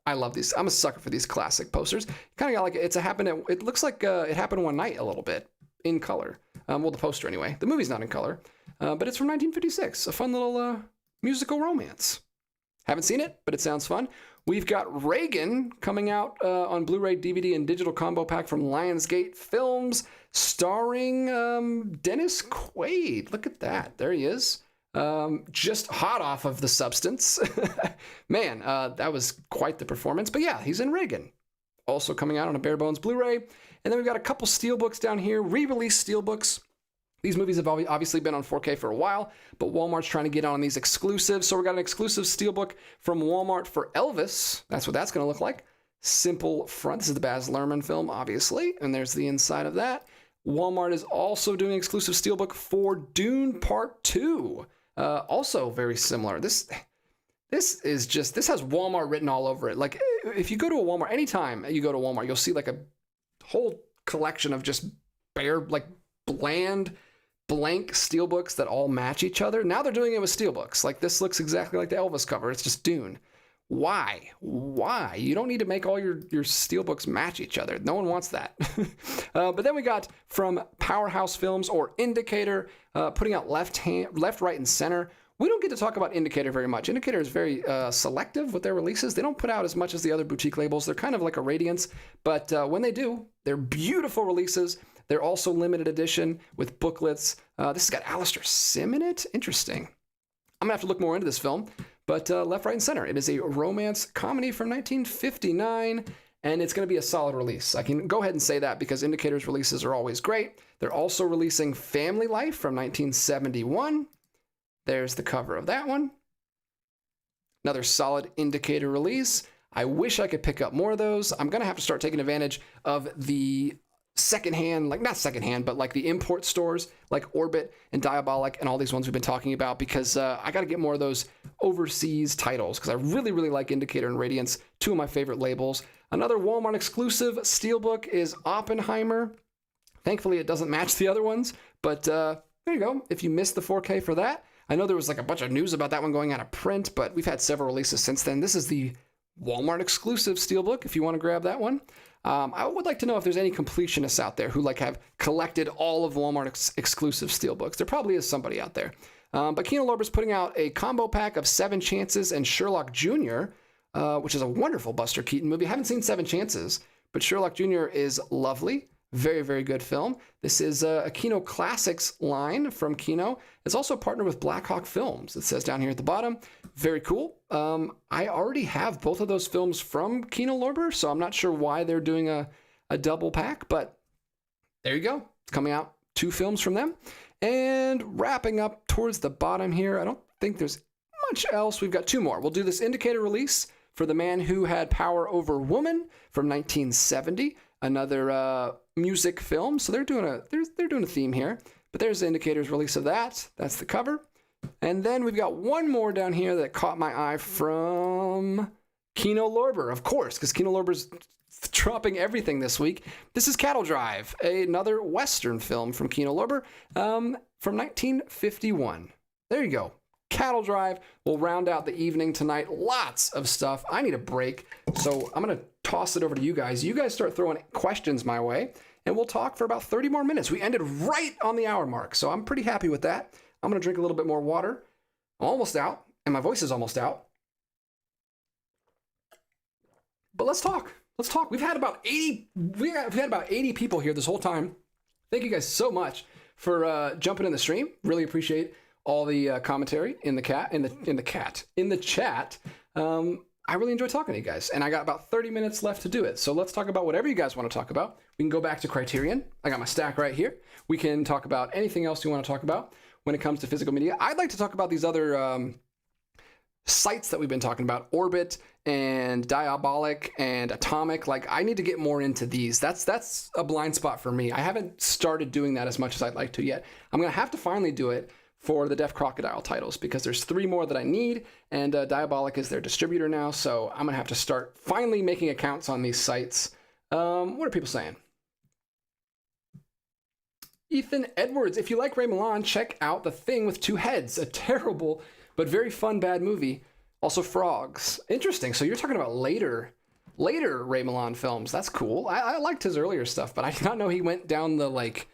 I love these. I'm a sucker for these classic posters. Kind of got like it looks like it happened one night a little bit in color. Well, the poster anyway. The movie's not in color, but it's from 1956. A fun little musical romance. Haven't seen it, but it sounds fun. We've got Reagan coming out on Blu-ray, DVD, and digital combo pack from Lionsgate Films, starring Dennis Quaid. Look at that. There he is. Just hot off of The Substance. Man, that was quite the performance. But yeah, he's in Reagan. Also coming out on a bare bones Blu-ray. And then we've got a couple Steelbooks down here, re-released Steelbooks. These movies have obviously been on 4K for a while, but Walmart's trying to get on these exclusives. So we got an exclusive Steelbook from Walmart for Elvis. That's what that's going to look like. Simple front. This is the Baz Luhrmann film, obviously, and there's the inside of that. Walmart is also doing exclusive Steelbook for Dune Part 2. Also very similar. This has Walmart written all over it. Like, if you go to a Walmart, anytime you go to Walmart, you'll see like a whole collection of just bland, blank Steelbooks that all match each other. Now they're doing it with Steelbooks. Like, this looks exactly like the Elvis cover. It's just Dune. Why? You don't need to make all your Steelbooks match each other. No one wants that. But then we got from Powerhouse Films or Indicator, putting out Left, Right, and Center. We don't get to talk about Indicator very much. Indicator is very selective with their releases. They don't put out as much as the other boutique labels. They're kind of like a Radiance, but when they do, they're beautiful releases. They're also limited edition with booklets. This has got Alistair Sim in it. Interesting. I'm going to have to look more into this film, but Left, Right, and Center. It is a romance comedy from 1959, and it's going to be a solid release. I can go ahead and say that because Indicator's releases are always great. They're also releasing Family Life from 1971. There's the cover of that one. Another solid Indicator release. I wish I could pick up more of those. I'm going to have to start taking advantage of the secondhand, like not secondhand, but like the import stores like Orbit and Diabolic and all these ones we've been talking about, because I got to get more of those overseas titles because I really, really like Indicator and Radiance, two of my favorite labels. Another Walmart exclusive Steelbook is Oppenheimer. Thankfully, it doesn't match the other ones, but there you go. If you missed the 4K for that, I know there was like a bunch of news about that one going out of print, but we've had several releases since then. This is the Walmart exclusive Steelbook if you want to grab that one. I would like to know if there's any completionists out there who like have collected all of Walmart exclusive Steelbooks. There probably is somebody out there. But Kino Lorber's putting out a combo pack of 7 Chances and Sherlock Jr., which is a wonderful Buster Keaton movie. I haven't seen 7 Chances, but Sherlock Jr. is lovely. Very, very good film. This is a Kino Classics line from Kino. It's also partnered with Black Hawk Films. It says down here at the bottom. Very cool. I already have both of those films from Kino Lorber, so I'm not sure why they're doing a double pack, but there you go. It's coming out 2 films from them. And wrapping up towards the bottom here, I don't think there's much else. We've got 2 more. We'll do this Indicator release for The Man Who Had Power Over Woman from 1970. Another music film, so they're doing a theme here. But there's the Indicator's release of that. That's the cover. And then we've got one more down here that caught my eye from Kino Lorber, of course, because Kino Lorber's dropping everything this week. This is Cattle Drive, another Western film from Kino Lorber from 1951. There you go. Cattle Drive will round out the evening tonight. Lots of stuff. I need a break, so I'm going to toss it over to you guys. You guys start throwing questions my way, and we'll talk for about 30 more minutes. We ended right on the hour mark, so I'm pretty happy with that. I'm going to drink a little bit more water. I'm almost out, and my voice is almost out. But let's talk. Let's talk. We've had about 80 people here this whole time. Thank you guys so much for jumping in the stream. Really appreciate all the commentary in the chat. I really enjoy talking to you guys, and I got about 30 minutes left to do it. So let's talk about whatever you guys want to talk about. We can go back to Criterion. I got my stack right here. We can talk about anything else you want to talk about when it comes to physical media. I'd like to talk about these other sites that we've been talking about, Orbit and Diabolic and Atomic. Like, I need to get more into these. That's a blind spot for me. I haven't started doing that as much as I'd like to yet. I'm gonna have to finally do it for the Deaf Crocodile titles, because there's 3 more that I need, and Diabolic is their distributor now, so I'm gonna have to start finally making accounts on these sites. What are people saying? Ethan Edwards, if you like Ray Milland, check out The Thing with Two Heads, a terrible but very fun bad movie. Also Frogs. Interesting. So you're talking about later Ray Milland films. That's cool. I liked his earlier stuff, but I did not know he went down the like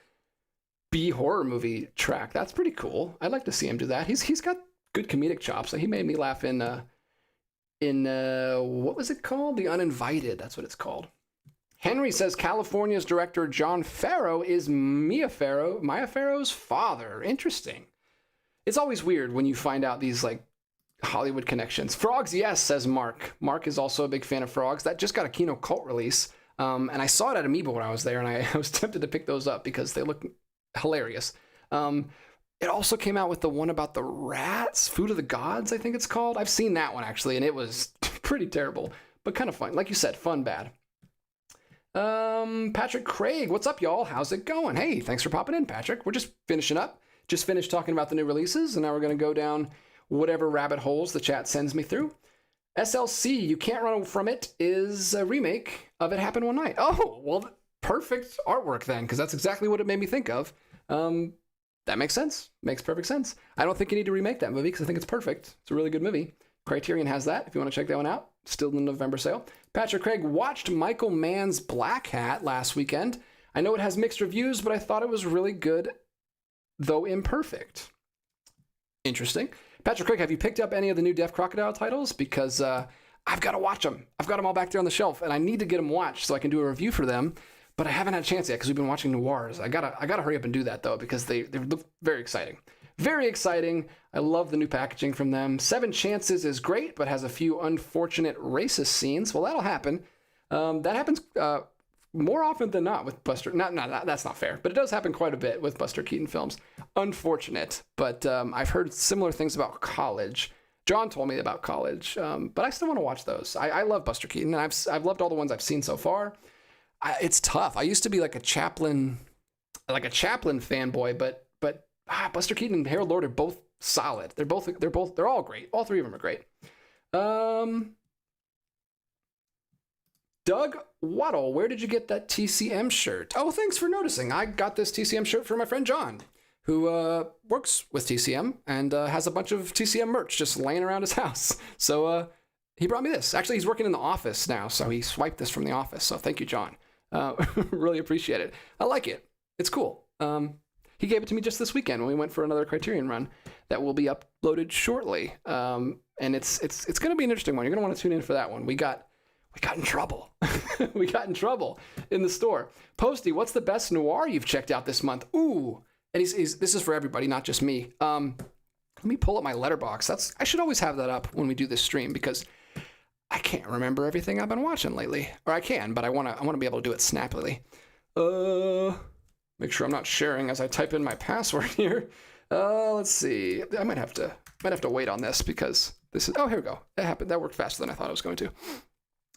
B horror movie track. That's pretty cool. I'd like to see him do that. He's got good comedic chops. He made me laugh in what was it called? The Uninvited. That's what it's called. Henry says California's director John Farrow is Mia Farrow's father. Interesting. It's always weird when you find out these like Hollywood connections. Frogs, yes, says Mark. Mark is also a big fan of Frogs. That just got a Kino Cult release. And I saw it at Amoeba when I was there, and I was tempted to pick those up because they look hilarious. It also came out with the one about the rats, Food of the Gods, I think it's called. I've seen that one, actually, and it was pretty terrible, but kind of fun. Like you said, fun, bad. Patrick Craig, what's up, y'all? How's it going? Hey, thanks for popping in, Patrick. We're just finishing up. Just finished talking about the new releases, and now we're going to go down whatever rabbit holes the chat sends me through. SLC, You Can't Run From It is a remake of It Happened One Night. Oh, well, perfect artwork then, because that's exactly what it made me think of. That makes sense. Makes perfect sense. I don't think you need to remake that movie because I think it's perfect. It's a really good movie. Criterion has that if you want to check that one out. Still in the November sale. Patrick Craig watched Michael Mann's Black Hat last weekend. I know it has mixed reviews, but I thought it was really good, though imperfect. Interesting. Patrick Craig, have you picked up any of the new Deaf Crocodile titles? Because I've got to watch them. I've got them all back there on the shelf, and I need to get them watched so I can do a review for them. But I haven't had a chance yet because we've been watching Noirs. I gotta hurry up and do that though, because they look very exciting. Very exciting. I love the new packaging from them. 7 Chances is great, but has a few unfortunate racist scenes. Well, that'll happen. That happens more often than not with Buster. That's not fair, but it does happen quite a bit with Buster Keaton films. Unfortunate, but I've heard similar things about College. John told me about College, but I still want to watch those. I love Buster Keaton, and I've loved all the ones I've seen so far. It's tough. I used to be like a Chaplin fanboy, but Buster Keaton and Harold Lloyd are both solid. They're all great. All 3 of them are great. Doug Waddle, where did you get that TCM shirt? Oh, thanks for noticing. I got this TCM shirt from my friend John, who works with TCM and has a bunch of TCM merch just laying around his house. So he brought me this. Actually, he's working in the office now, so he swiped this from the office. So thank you, John. Really appreciate it. I like it. It's cool. He gave it to me just this weekend when we went for another Criterion run that will be uploaded shortly. And it's going to be an interesting one. You're going to want to tune in for that one. We got in trouble. We got in trouble in the store. Posty, what's the best noir you've checked out this month? Ooh. And this is for everybody, not just me. Let me pull up my letterbox. I should always have that up when we do this stream because I can't remember everything I've been watching lately. Or I can, but I want to be able to do it snappily. Make sure I'm not sharing as I type in my password here. Let's see. I might have to wait on this because this is. Oh, here we go. That happened. That worked faster than I thought it was going to.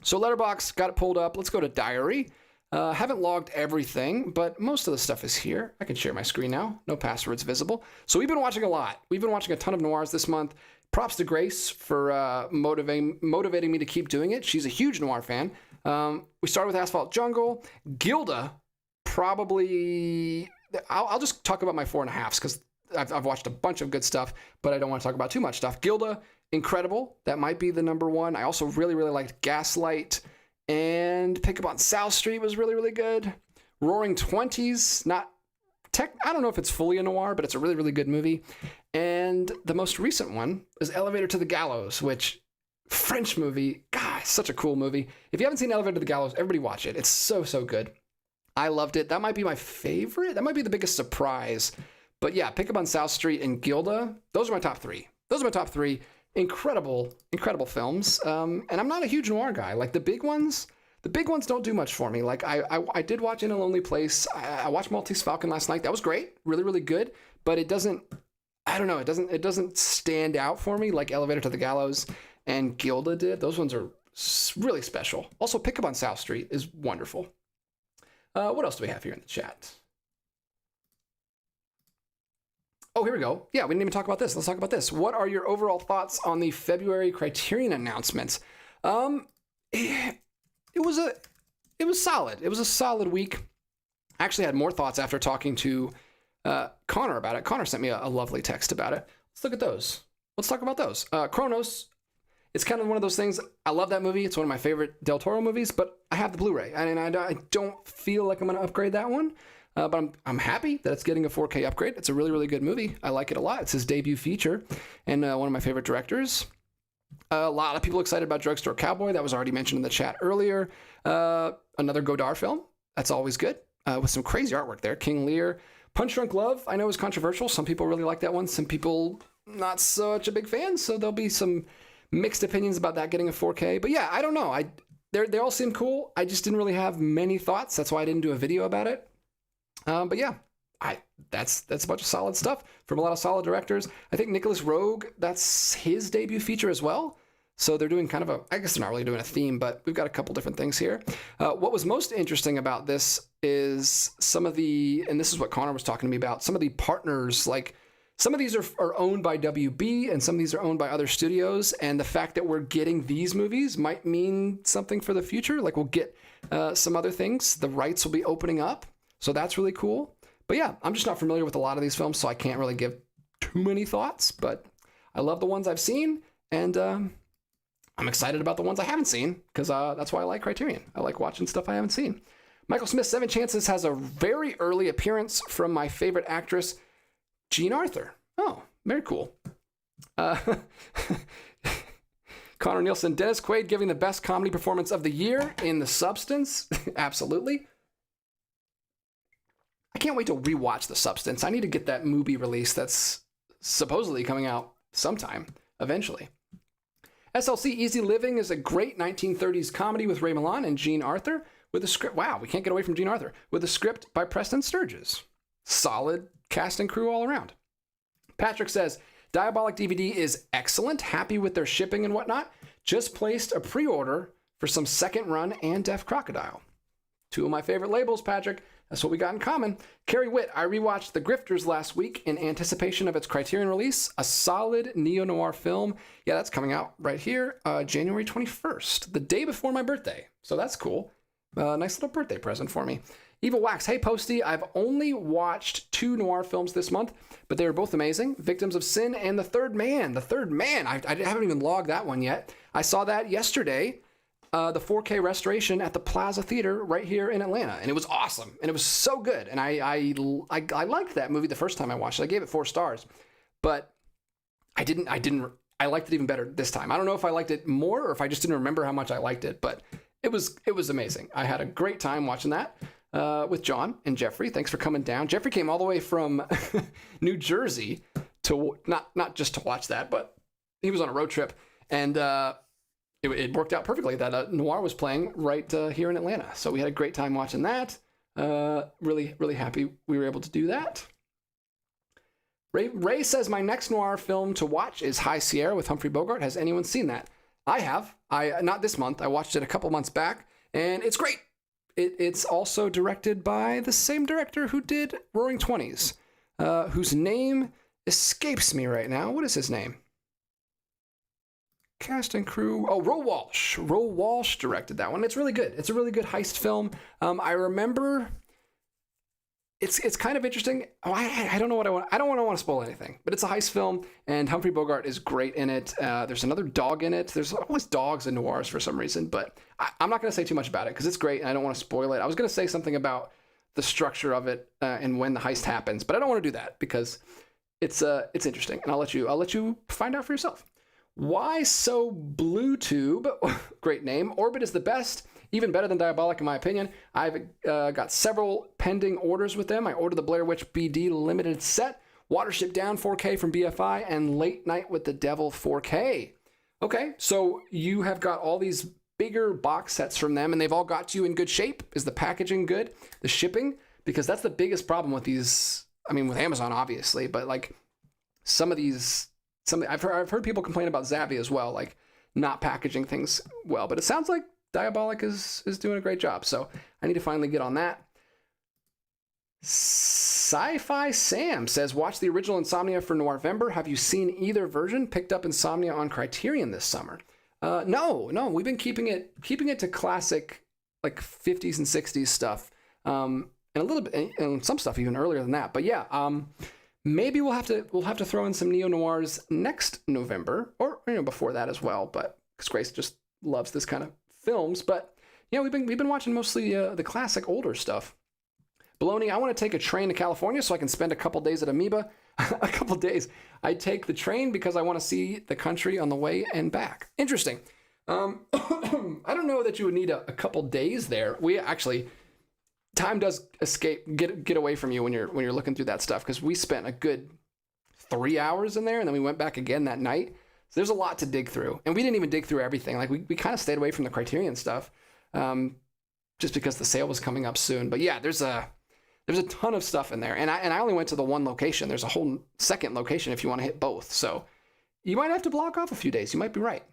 So Letterboxd, got it pulled up. Let's go to Diary. Haven't logged everything, but most of the stuff is here. I can share my screen now. No passwords visible. So we've been watching a lot. We've been watching a ton of noirs this month. Props to Grace for motivating me to keep doing it. She's a huge noir fan. We started with Asphalt Jungle. Gilda, probably. I'll just talk about my 4.5s because I've watched a bunch of good stuff, but I don't want to talk about too much stuff. Gilda, incredible. That might be the number one. I also really, really liked Gaslight, and Pick Up on South Street was really, really good. Roaring Twenties, I don't know if it's fully a noir, but it's a really, really good movie. And the most recent one is Elevator to the Gallows, which, French movie, God, such a cool movie. If you haven't seen Elevator to the Gallows, everybody watch it. It's so, so good. I loved it. That might be my favorite. That might be the biggest surprise. But yeah, Pick Up on South Street and Gilda, those are my top three. Incredible, incredible films. And I'm not a huge noir guy. Like the big ones don't do much for me. Like I did watch In a Lonely Place. I watched Maltese Falcon last night. That was great. Really, really good. But it doesn't stand out for me like Elevator to the Gallows and Gilda did. Those ones are really special. Also, Pick Up on South Street is wonderful. What else do we have here in the chat? Oh, here we go. Yeah, we didn't even talk about this. Let's talk about this. What are your overall thoughts on the February Criterion announcements? It was solid. It was a solid week. I actually had more thoughts after talking to Connor about it. Connor sent me a lovely text about it. Let's look at those. Let's talk about those. Kronos. It's kind of one of those things. I love that movie. It's one of my favorite Del Toro movies, but I have the Blu-ray, and I don't feel like I'm going to upgrade that one. But I'm happy that it's getting a 4K upgrade. It's a really, really good movie. I like it a lot. It's his debut feature, and one of my favorite directors. A lot of people excited about Drugstore Cowboy. That was already mentioned in the chat earlier. Another Godard film. That's always good, with some crazy artwork there. King Lear. Punch Drunk Love, I know is controversial. Some people really like that one. Some people not such a big fan, so there'll be some mixed opinions about that getting a 4K. But yeah, I don't know. They all seem cool. I just didn't really have many thoughts. That's why I didn't do a video about it. But yeah, that's a bunch of solid stuff from a lot of solid directors. I think Nicholas Roeg, that's his debut feature as well. So they're doing kind of I guess they're not really doing a theme, but we've got a couple different things here. What was most interesting about this is and this is what Connor was talking to me about, some of the partners, like some of these are owned by WB and some of these are owned by other studios. And the fact that we're getting these movies might mean something for the future. Like we'll get some other things. The rights will be opening up. So that's really cool. But yeah, I'm just not familiar with a lot of these films, so I can't really give too many thoughts. But I love the ones I've seen, and I'm excited about the ones I haven't seen, because that's why I like Criterion. I like watching stuff I haven't seen. Michael Smith, 7 Chances, has a very early appearance from my favorite actress, Jean Arthur. Oh, very cool. Connor Nielsen, Dennis Quaid giving the best comedy performance of the year in The Substance. Absolutely. I can't wait to rewatch The Substance. I need to get that movie release that's supposedly coming out sometime, eventually. SLC Easy Living is a great 1930s comedy with Ray Milland and Jean Arthur with a script. Wow, we can't get away from Jean Arthur. With a script by Preston Sturges. Solid cast and crew all around. Patrick says, Diabolic DVD is excellent. Happy with their shipping and whatnot. Just placed a pre-order for some second run and Deaf Crocodile. Two of my favorite labels, Patrick. That's what we got in common. Carrie Witt, I rewatched The Grifters last week in anticipation of its Criterion release. A solid neo-noir film. Yeah, that's coming out right here, January 21st, the day before my birthday. So that's cool. Nice little birthday present for me. Evil Wax, hey Posty, I've only watched 2 noir films this month, but they were both amazing. Victims of Sin and The Third Man. The Third Man, I haven't even logged that one yet. I saw that yesterday. The 4K restoration at the Plaza Theater right here in Atlanta, and it was awesome, and it was so good. And I liked that movie the first time I watched it. I gave it 4 stars, but I liked it even better this time. I don't know if I liked it more or if I just didn't remember how much I liked it, but it was amazing. I had a great time watching that with John and Jeffrey. Thanks for coming down. Jeffrey came all the way from New Jersey to not just to watch that, but he was on a road trip, and it worked out perfectly that Noir was playing right here in Atlanta. So we had a great time watching that. Really, really happy we were able to do that. Ray says, my next Noir film to watch is High Sierra with Humphrey Bogart. Has anyone seen that? I have. Not this month. I watched it a couple months back, and it's great. It's also directed by the same director who did Roaring Twenties, whose name escapes me right now. What is his name? Cast and crew. Oh, Ro Walsh. Ro Walsh directed that one. It's really good. It's a really good heist film. I remember it's kind of interesting. Oh, I don't know what I want. I don't want to spoil anything, but it's a heist film, and Humphrey Bogart is great in it. There's another dog in it. There's always dogs in noirs for some reason, but I'm not going to say too much about it because it's great, and I don't want to spoil it. I was going to say something about the structure of it and when the heist happens, but I don't want to do that because it's interesting, and I'll let you find out for yourself. Why So Bluetooth? Great name. Orbit is the best. Even better than Diabolic, in my opinion. I've got several pending orders with them. I ordered the Blair Witch BD limited set, Watership Down 4K from BFI, and Late Night with the Devil 4K. Okay, so you have got all these bigger box sets from them, and they've all got you in good shape. Is the packaging good? The shipping? Because that's the biggest problem with these. I mean, with Amazon, obviously, but like some of these, I've heard people complain about Zavvi as well, like not packaging things well. But it sounds like Diabolic is doing a great job, so I need to finally get on that. Sci-Fi Sam says, watch the original Insomnia for Noirvember. Have you seen either version? Picked up Insomnia on Criterion this summer. No, we've been keeping it to classic, like 50s and 60s stuff, and a little bit, and some stuff even earlier than that. But yeah, maybe we'll have to throw in some neo noirs next November, or before that as well. But because Grace just loves this kind of films, but yeah, we've been watching mostly the classic older stuff. Baloney, I want to take a train to California so I can spend a couple days at Amoeba. A couple days. I take the train because I want to see the country on the way and back. Interesting. I don't know that you would need a couple days there. We actually, time does get away from you when you're looking through that stuff, because we spent a good 3 hours in there, and then we went back again that night. So there's a lot to dig through, and we didn't even dig through everything. Like we kind of stayed away from the Criterion stuff, just because the sale was coming up soon. But yeah, there's a ton of stuff in there, and I only went to the one location. There's a whole second location if you want to hit both. So you might have to block off a few days. You might be right.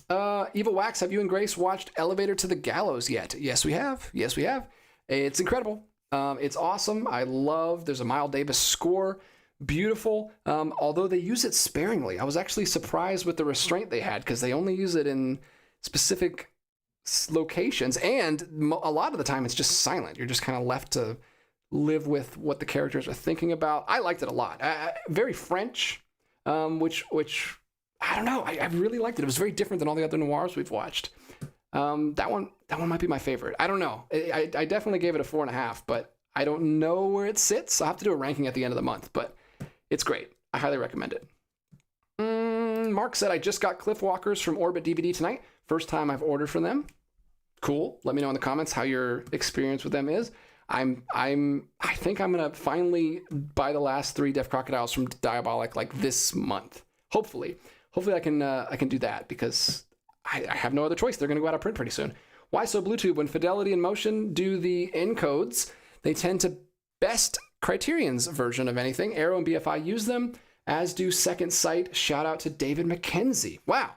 Eva Wax, have you and Grace watched Elevator to the Gallows yet? Yes, we have. It's incredible. It's awesome. There's a Miles Davis score. Beautiful, although they use it sparingly. I was actually surprised with the restraint they had, because they only use it in specific locations, and a lot of the time it's just silent. You're just kind of left to live with what the characters are thinking about. I liked it a lot. Very French, which I don't know. I really liked it. It was very different than all the other noirs we've watched. That one might be my favorite. I don't know. I definitely gave it a 4.5, but I don't know where it sits. I'll have to do a ranking at the end of the month, but it's great. I highly recommend it. Mark said, I just got Cliff Walkers from Orbit DVD tonight. First time I've ordered from them. Cool. Let me know in the comments how your experience with them is. I think I'm gonna finally buy the last 3 Deaf Crocodiles from Diabolic like this month. Hopefully I can do that, because I have no other choice. They're gonna go out of print pretty soon. Why So Bluetooth? When Fidelity and Motion do the encodes, they tend to best Criterion's version of anything. Arrow and BFI use them, as do Second Sight. Shout out to David McKenzie. Wow.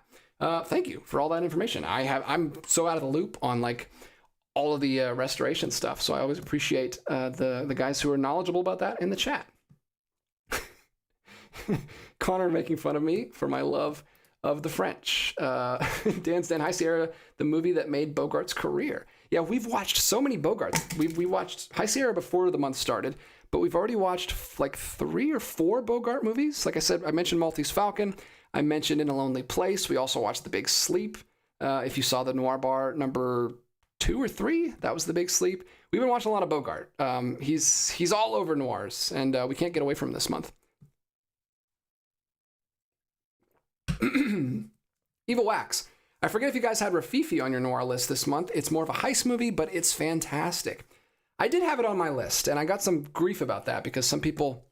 Thank you for all that information. I'm so out of the loop on like all of the restoration stuff, so I always appreciate the guys who are knowledgeable about that in the chat. Connor making fun of me for my love of the French. Dan Stan, High Sierra, the movie that made Bogart's career. Yeah, we've watched so many Bogarts. We watched High Sierra before the month started, but we've already watched like 3 or 4 Bogart movies. Like I said, I mentioned Maltese Falcon. I mentioned In a Lonely Place. We also watched The Big Sleep. If you saw the Noir Bar number 2 or 3, that was The Big Sleep. We've been watching a lot of Bogart. He's all over noirs, and we can't get away from him this month. Evil Wax. I forget if you guys had Rafifi on your noir list this month. It's more of a heist movie, but it's fantastic. I did have it on my list, and I got some grief about that because some people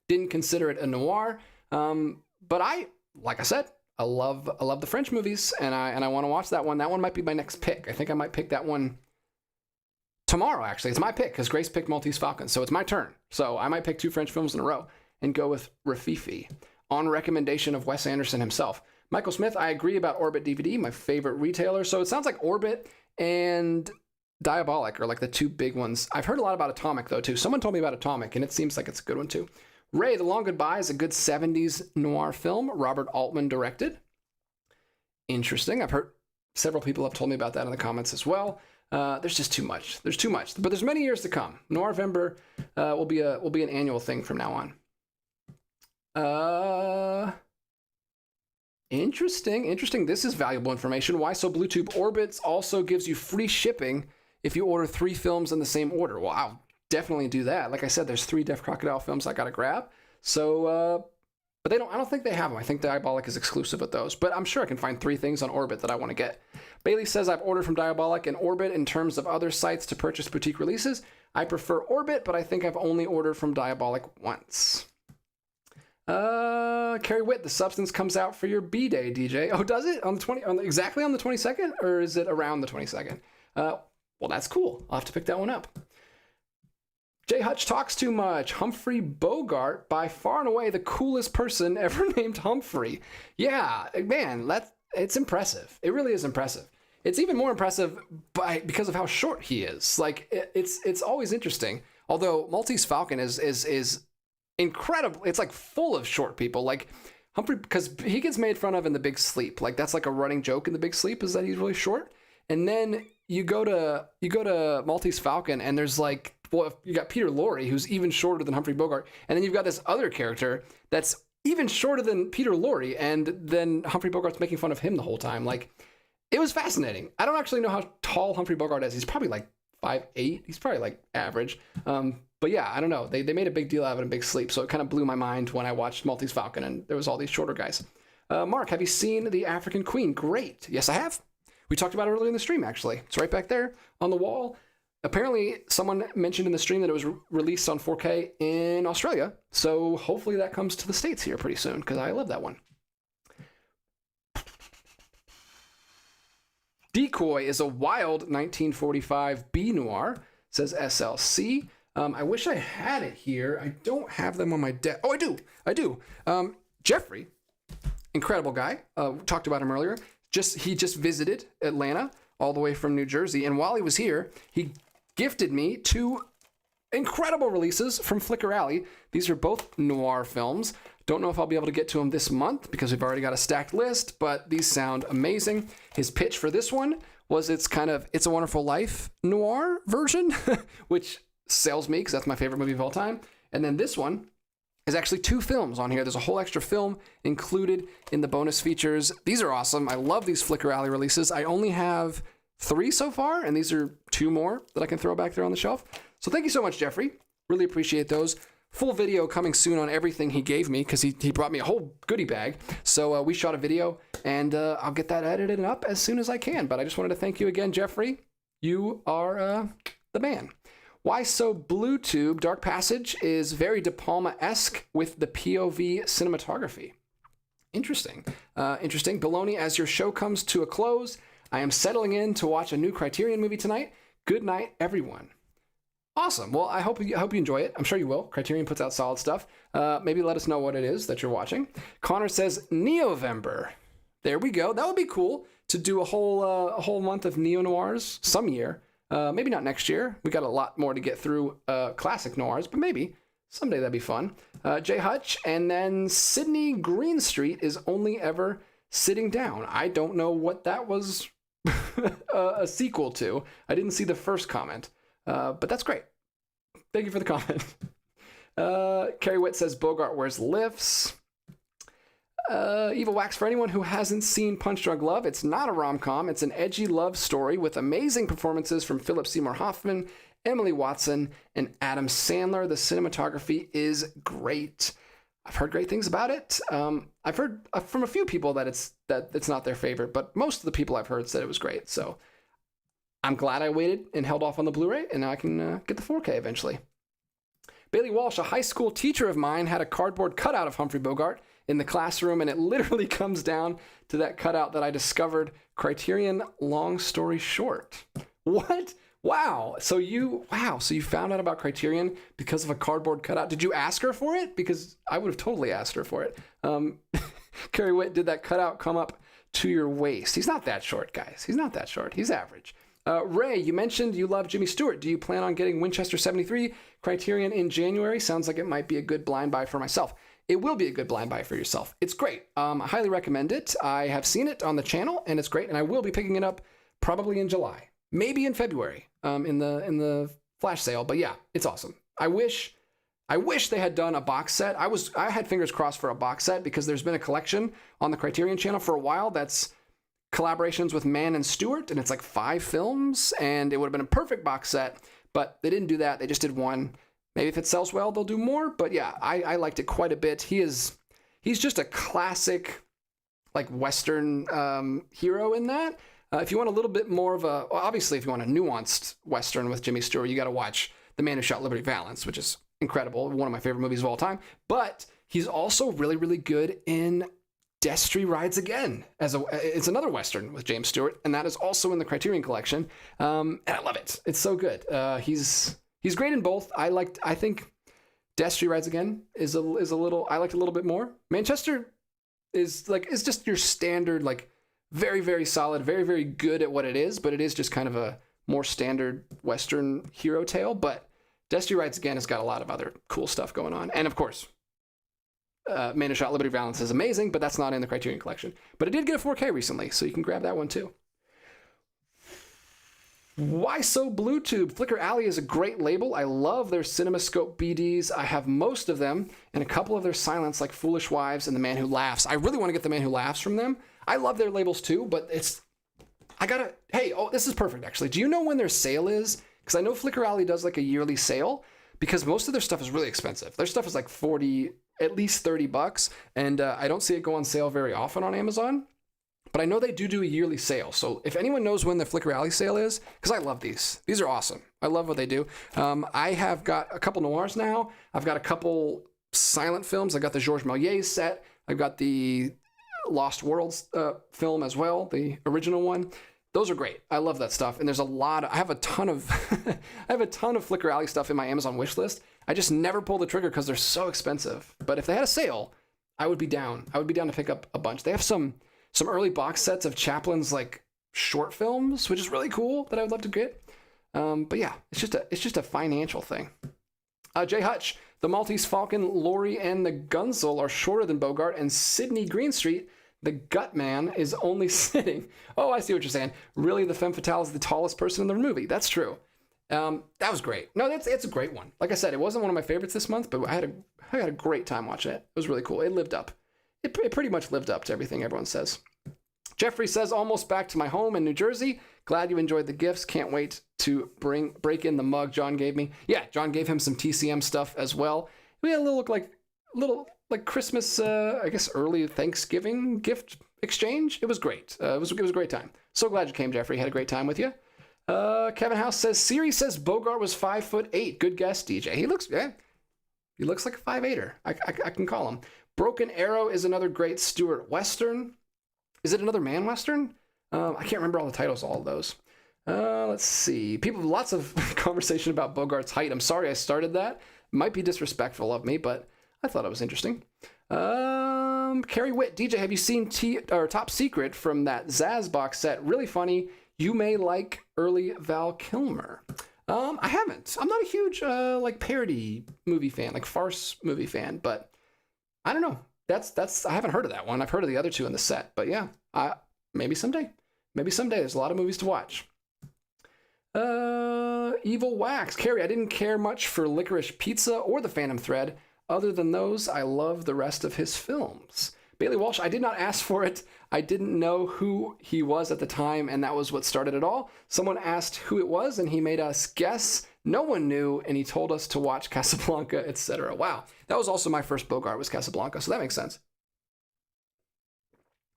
didn't consider it a noir. But like I said, I love the French movies, and I want to watch that one. That one might be my next pick. I think I might pick that one tomorrow, actually. It's my pick, because Grace picked Maltese Falcon, so it's my turn. So I might pick 2 French films in a row and go with Rafifi, on recommendation of Wes Anderson himself. Michael Smith, I agree about Orbit DVD, my favorite retailer. So it sounds like Orbit and Diabolic are like the 2 big ones. I've heard a lot about Atomic, though, too. Someone told me about Atomic, and it seems like it's a good one, too. Ray, The Long Goodbye is a good 70s noir film. Robert Altman directed. Interesting. I've heard several people have told me about that in the comments as well. There's just too much. There's too much. But there's many years to come. Noirvember will be an annual thing from now on. Interesting. This is valuable information. Why so Bluetooth Orbits also gives you free shipping if you order 3 films in the same order. Well, I'll definitely do that. Like I said, there's 3 Deaf Crocodile films I gotta grab. So, but I don't think they have them. I think Diabolic is exclusive with those. But I'm sure I can find 3 things on Orbit that I want to get. Bailey says I've ordered from Diabolic and Orbit in terms of other sites to purchase boutique releases. I prefer Orbit, but I think I've only ordered from Diabolic once. Carrie Witt, The Substance comes out for your B-Day, DJ. Oh, does it? On the exactly on the 22nd? Or is it around the 22nd? Well, that's cool. I'll have to pick that one up. Jay Hutch talks too much. Humphrey Bogart, by far and away the coolest person ever named Humphrey. Yeah, man, it's impressive. It really is impressive. It's even more impressive because of how short he is. Like, it's always interesting. Although Maltese Falcon is incredible. It's like full of short people. Like Humphrey, because he gets made fun of in The Big Sleep. Like, that's like a running joke in The Big Sleep, is that he's really short. And then you go to Maltese Falcon, and there's like, well, you got Peter Lorre, who's even shorter than Humphrey Bogart, and then you've got this other character that's even shorter than Peter Lorre, and then Humphrey Bogart's making fun of him the whole time. Like, it was fascinating. I don't actually know how tall Humphrey Bogart is. He's probably like 5'8". He's probably like average. But yeah, I don't know. They made a big deal out of it in Big Sleep, so it kind of blew my mind when I watched Maltese Falcon, and there was all these shorter guys. Mark, have you seen The African Queen? Great. Yes, I have. We talked about it earlier in the stream, actually. It's right back there on the wall. Apparently, someone mentioned in the stream that it was released on 4K in Australia. So hopefully that comes to the States here pretty soon, because I love that one. Decoy is a wild 1945 B-noir, says SLC. I wish I had it here. I don't have them on my desk. Oh, I do. Jeffrey, incredible guy. Talked about him earlier. He just visited Atlanta all the way from New Jersey. And while he was here, he gifted me 2 incredible releases from Flickr Alley. These are both noir films. Don't know if I'll be able to get to them this month because we've already got a stacked list, but these sound amazing. His pitch for this one was It's a Wonderful Life noir version, which sells me because that's my favorite movie of all time. And then this one is actually 2 films on here. There's a whole extra film included in the bonus features. These are awesome. I love these Flickr Alley releases. I only have 3 so far, and these are 2 more that I can throw back there on the shelf. So thank you so much, Jeffrey. Really appreciate those. Full video coming soon on everything he gave me, because he brought me a whole goodie bag. So we shot a video, and I'll get that edited up as soon as I can. But I just wanted to thank you again, Jeffrey. You are the man. Why So Bluetooth Dark Passage is very De Palma-esque with the POV cinematography. Interesting. Baloney, as your show comes to a close, I am settling in to watch a new Criterion movie tonight. Good night, everyone. Awesome. Well, I hope you enjoy it. I'm sure you will. Criterion puts out solid stuff. Maybe let us know what it is that you're watching. Connor says Neovember. There we go. That would be cool to do a whole month of neo-noirs some year. Maybe not next year. We got a lot more to get through classic noirs, but maybe someday that'd be fun. Jay Hutch, and then Sydney Greenstreet is Only Ever Sitting Down. I don't know what that was a sequel to. I didn't see the first comment, but that's great. Thank you for the comment. Carrie Witt says Bogart wears lifts. Evil Wax, for anyone who hasn't seen Punch Drunk Love, it's not a rom-com. It's an edgy love story with amazing performances from Philip Seymour Hoffman, Emily Watson, and Adam Sandler. The cinematography is great. I've heard great things about it. I've heard from a few people that it's not their favorite, but most of the people I've heard said it was great. So I'm glad I waited and held off on the Blu-ray, and now I can get the 4K eventually. Bailey Walsh, a high school teacher of mine, had a cardboard cutout of Humphrey Bogart in the classroom, and it literally comes down to that cutout that I discovered. Criterion, long story short. What? Wow. So you found out about Criterion because of a cardboard cutout. Did you ask her for it? Because I would have totally asked her for it. Carrie Witt, did that cutout come up to your waist? He's not that short, guys. He's not that short. He's average. Ray, you mentioned you love Jimmy Stewart. Do you plan on getting Winchester 73 Criterion in January? Sounds like it might be a good blind buy for myself. It will be a good blind buy for yourself. It's great. I highly recommend it. I have seen it on the channel, and it's great, and I will be picking it up probably in July. maybe in February in the flash sale. But yeah, it's awesome. I wish they had done a box set. I had fingers crossed for a box set because there's been a collection on the Criterion channel for a while that's collaborations with Mann and Stewart, and it's like 5 films, and it would have been a perfect box set, but they didn't do that. They just did one. Maybe if it sells well, they'll do more. But yeah, I liked it quite a bit. He's just a classic, like, Western hero in that. If you want a little bit more of a, well, obviously, if you want a nuanced Western with Jimmy Stewart, you got to watch The Man Who Shot Liberty Valance, which is incredible, one of my favorite movies of all time. But he's also really, really good in Destry Rides Again. It's another Western with James Stewart, and that is also in the Criterion collection. And I love it. It's so good. He's great in both. I think Destry Rides Again is a little, I liked a little bit more. Manchester is just your standard, like, very, very solid, very, very good at what it is, but it is just kind of a more standard Western hero tale. But Destry Rides Again has got a lot of other cool stuff going on. And of course, Man Who Shot Liberty Valance is amazing, but that's not in the Criterion collection. But it did get a 4K recently, so you can grab that one too. Why So Bluetooth? Flicker Alley is a great label. I love their CinemaScope BDs. I have most of them, and a couple of their silents like Foolish Wives and The Man Who Laughs. I really want to get The Man Who Laughs from them. I love their labels too, but this is perfect actually. Do you know when their sale is? Because I know Flicker Alley does like a yearly sale, because most of their stuff is really expensive. Their stuff is like at least $30, and I don't see it go on sale very often on Amazon. But I know they do a yearly sale. So if anyone knows when the Flicker Alley sale is, because I love these. These are awesome. I love what they do. I have got a couple noirs now. I've got a couple silent films. I got the Georges Méliès set. I've got the Lost Worlds film as well, the original one. Those are great. I love that stuff. And there's I have a ton of Flicker Alley stuff in my Amazon wish list. I just never pull the trigger because they're so expensive. But if they had a sale, I would be down. I would be down to pick up a bunch. They have some early box sets of Chaplin's like short films, which is really cool, that I would love to get. But yeah, it's just a financial thing. Jay Hutch, the Maltese Falcon, Laurie, and the Gunzel are shorter than Bogart, and Sidney Greenstreet, the Gut Man, is only sitting. Oh, I see what you're saying. Really, the femme fatale is the tallest person in the movie. That's true. That was great. No, it's a great one. Like I said, it wasn't one of my favorites this month, but I had a great time watching it. It was really cool. It lived up. It pretty much lived up to everything everyone says. Jeffrey says, almost back to my home in New Jersey. Glad you enjoyed the gifts. Can't wait to break in the mug John gave me. Yeah, John gave him some TCM stuff as well. We had a little Christmas, I guess early Thanksgiving gift exchange. It was great. It was a great time. So glad you came, Jeffrey. Had a great time with you. Kevin House says, Siri says Bogart was 5'8". Good guess, DJ. He looks like a 5'8"er. I can call him. Broken Arrow is another great Stewart Western. Is it another man Western? I can't remember all the titles of all of those. Let's see. Lots of conversation about Bogart's height. I'm sorry I started that. Might be disrespectful of me, but I thought it was interesting. Carrie Witt, DJ, have you seen Top Secret from that Zaz box set? Really funny. You may like early Val Kilmer. I haven't. I'm not a huge parody movie fan, like farce movie fan, but I don't know. I haven't heard of that one. I've heard of the other two in the set, but yeah, maybe someday. Maybe someday. There's a lot of movies to watch. Evil Wax. Carrie, I didn't care much for Licorice Pizza or The Phantom Thread. Other than those, I love the rest of his films. Bailey Walsh, I did not ask for it. I didn't know who he was at the time, and that was what started it all. Someone asked who it was, and he made us guess. No one knew, and he told us to watch Casablanca, etc. Wow. That was also my first Bogart, was Casablanca, so that makes sense.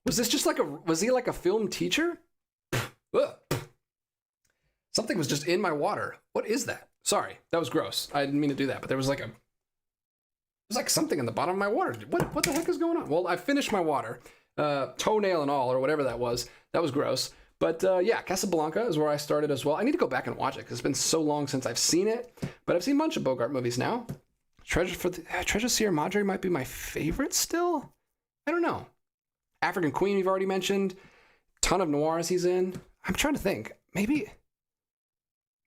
Was he like a film teacher? Something was just in my water. What is that? Sorry, that was gross. I didn't mean to do that, but there was like something in the bottom of my water. What the heck is going on? Well, I finished my water, toenail and all, or whatever that was. That was gross. But yeah, Casablanca is where I started as well. I need to go back and watch it because it's been so long since I've seen it. But I've seen a bunch of Bogart movies now. Treasure Sierra Madre might be my favorite still. I don't know. African Queen we've already mentioned. Ton of noirs he's in. I'm trying to think. Maybe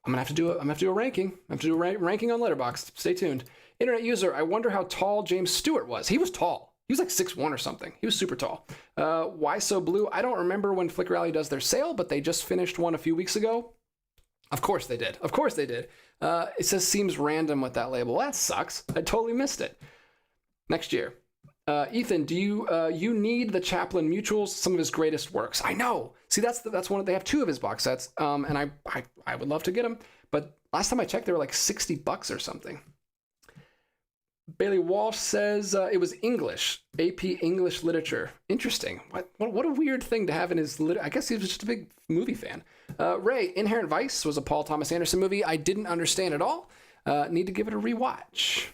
I'm gonna have to do a ranking. I'm have to do a ranking on Letterboxd. Stay tuned. Internet user, I wonder how tall James Stewart was. He was tall. He was like 6'1" or something. He was super tall. Why So Blue? I don't remember when Flicker Alley does their sale, but they just finished one a few weeks ago. Of course they did. Of course they did. It says seems random with that label. Well, that sucks. I totally missed it. Next year. Ethan, do you need the Chaplin Mutuals, some of his greatest works? I know. See, that's one. They have 2 of his box sets, and I would love to get them. But last time I checked, they were like $60 or something. Bailey Walsh says it was English, AP English literature. Interesting. What a weird thing to have in his I guess he was just a big movie fan. Ray, Inherent Vice was a Paul Thomas Anderson movie I didn't understand at all. Need to give it a rewatch.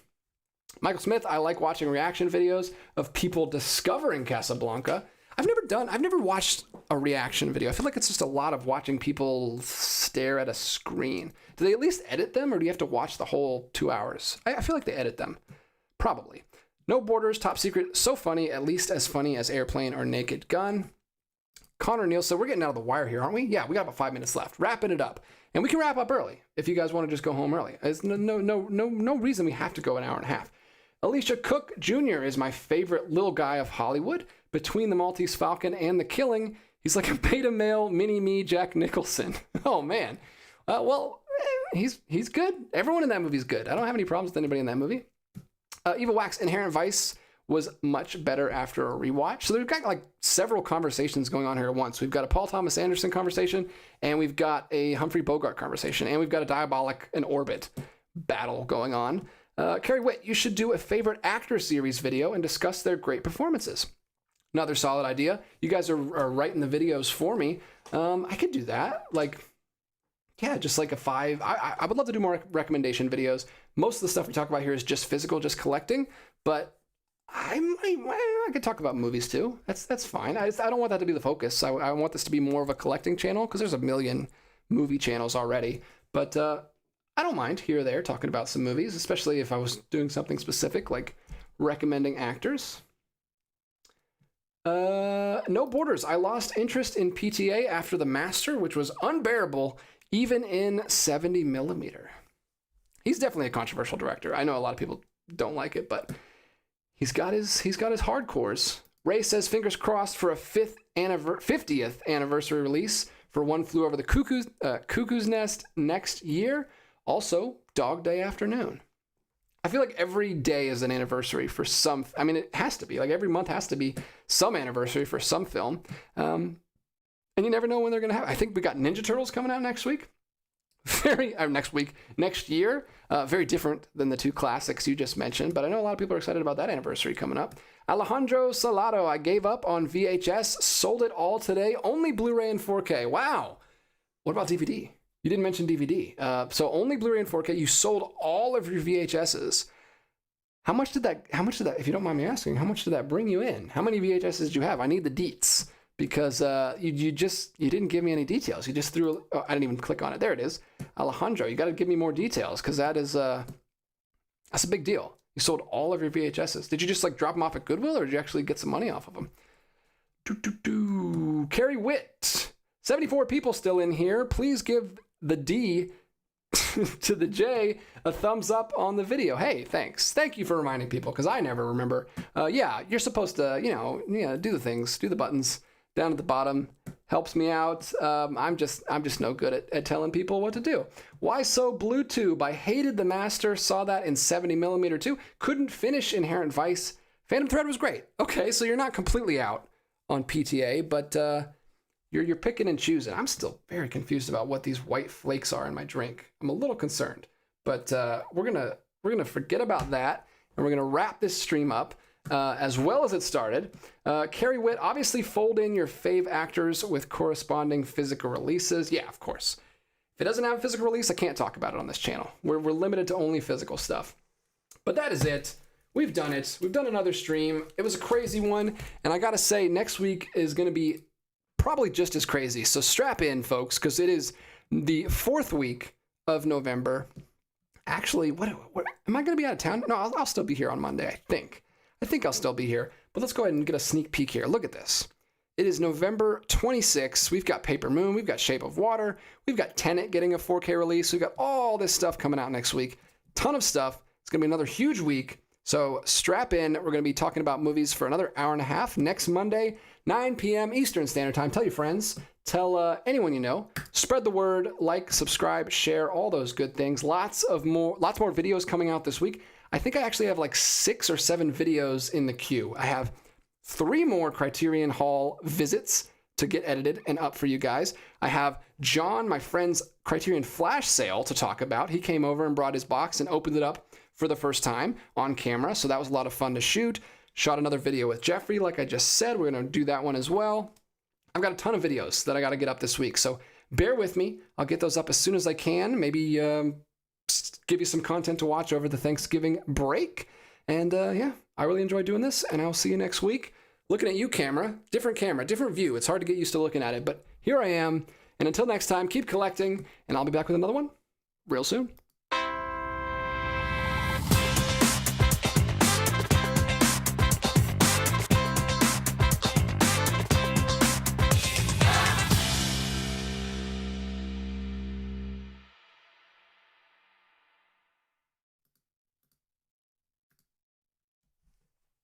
Michael Smith, I like watching reaction videos of people discovering Casablanca. I've never watched a reaction video. I feel like it's just a lot of watching people stare at a screen. Do they at least edit them, or do you have to watch the whole 2 hours? I feel like they edit them. Probably. No Borders, Top Secret, so funny, at least as funny as Airplane or Naked Gun. Connor Neal, so we're getting out of the wire here, aren't we? Yeah, we got about 5 minutes left. Wrapping it up. And we can wrap up early if you guys want to just go home early. There's no reason we have to go an hour and a half. Alicia Cook Jr. is my favorite little guy of Hollywood. Between The Maltese Falcon and The Killing, he's like a beta male mini-me Jack Nicholson. Oh, man. He's good. Everyone in that movie is good. I don't have any problems with anybody in that movie. Eva Wax, Inherent Vice was much better after a rewatch. So we've got like several conversations going on here at once. We've got a Paul Thomas Anderson conversation, and we've got a Humphrey Bogart conversation, and we've got a Diabolic and Orbit battle going on. Carrie Witt, you should do a favorite actor series video and discuss their great performances. Another solid idea. You guys are writing the videos for me. I could do that. Just like a 5. I would love to do more recommendation videos. Most of the stuff we talk about here is just physical, just collecting. But I could talk about movies too. That's fine. I don't want that to be the focus. I want this to be more of a collecting channel because there's a million movie channels already. But I don't mind here or there talking about some movies, especially if I was doing something specific like recommending actors. No Borders. I lost interest in PTA after The Master, which was unbearable, even in 70 millimeter. He's definitely a controversial director. I know a lot of people don't like it, but he's got his hardcores. Ray says fingers crossed for a 50th anniversary release for One Flew Over the Cuckoo's Nest next year. Also, Dog Day Afternoon. I feel like every day is an anniversary for some. I mean, it has to be. Like every month has to be some anniversary for some film. And you never know when they're going to have. I think we got Ninja Turtles coming out next week. Next year. Very different than the 2 classics you just mentioned, but I know a lot of people are excited about that anniversary coming up. Alejandro Salado, I gave up on VHS, sold it all today, only Blu-ray and 4K. Wow. What about DVD? You didn't mention DVD. So only Blu-ray and 4K. You sold all of your VHSs. How much did that, if you don't mind me asking, how much did that bring you in? How many VHSs did you have? I need the deets because you didn't give me any details. You just threw, I didn't even click on it. There it is. Alejandro, you got to give me more details because that's a big deal. You sold all of your VHSs. Did you just like drop them off at Goodwill or did you actually get some money off of them? Carrie Witt. 74 people still in here. Please give the D to the J a thumbs up on the video. Hey, thanks. Thank you for reminding people because I never remember. Yeah, you're supposed to, do the things, do the buttons down at the bottom. Helps me out. I'm just no good at telling people what to do. Why So Bluetooth? I hated The Master. Saw that in 70 millimeter too. Couldn't finish Inherent Vice. Phantom Thread was great. Okay, so you're not completely out on PTA, but you're picking and choosing. I'm still very confused about what these white flakes are in my drink. I'm a little concerned, but we're gonna forget about that, and we're gonna wrap this stream up as well as it started. Carrie Witt, obviously fold in your fave actors with corresponding physical releases. Yeah, of course. If it doesn't have a physical release, I can't talk about it on this channel. We're limited to only physical stuff. But that is it. We've done it. We've done another stream. It was a crazy one, and I gotta say, next week is gonna be probably just as crazy. So strap in, folks, because it is the 4th week of November. Actually, what am I going to be out of town? No, I'll still be here on Monday, I think. I'll still be here. But let's go ahead and get a sneak peek here. Look at this. It is November 26th. We've got Paper Moon. We've got Shape of Water. We've got Tenet getting a 4K release. We've got all this stuff coming out next week. Ton of stuff. It's going to be another huge week. So strap in. We're going to be talking about movies for another hour and a half next Monday, 9 p.m. Eastern Standard Time. Tell your friends. Tell anyone you know. Spread the word. Like, subscribe, share, all those good things. Lots more videos coming out this week. I think I actually have like 6 or 7 videos in the queue. I have 3 more Criterion Hall visits to get edited and up for you guys. I have John, my friend's Criterion Flash sale to talk about. He came over and brought his box and opened it up for the first time on camera, so that was a lot of fun to shoot. Shot another video with Jeffrey, like I just said. We're going to do that one as well. I've got a ton of videos that I got to get up this week, so bear with me. I'll get those up as soon as I can. Maybe give you some content to watch over the Thanksgiving break. And yeah, I really enjoyed doing this, and I'll see you next week. Looking at you, camera, different view. It's hard to get used to looking at it, but here I am. And until next time, keep collecting, and I'll be back with another one real soon.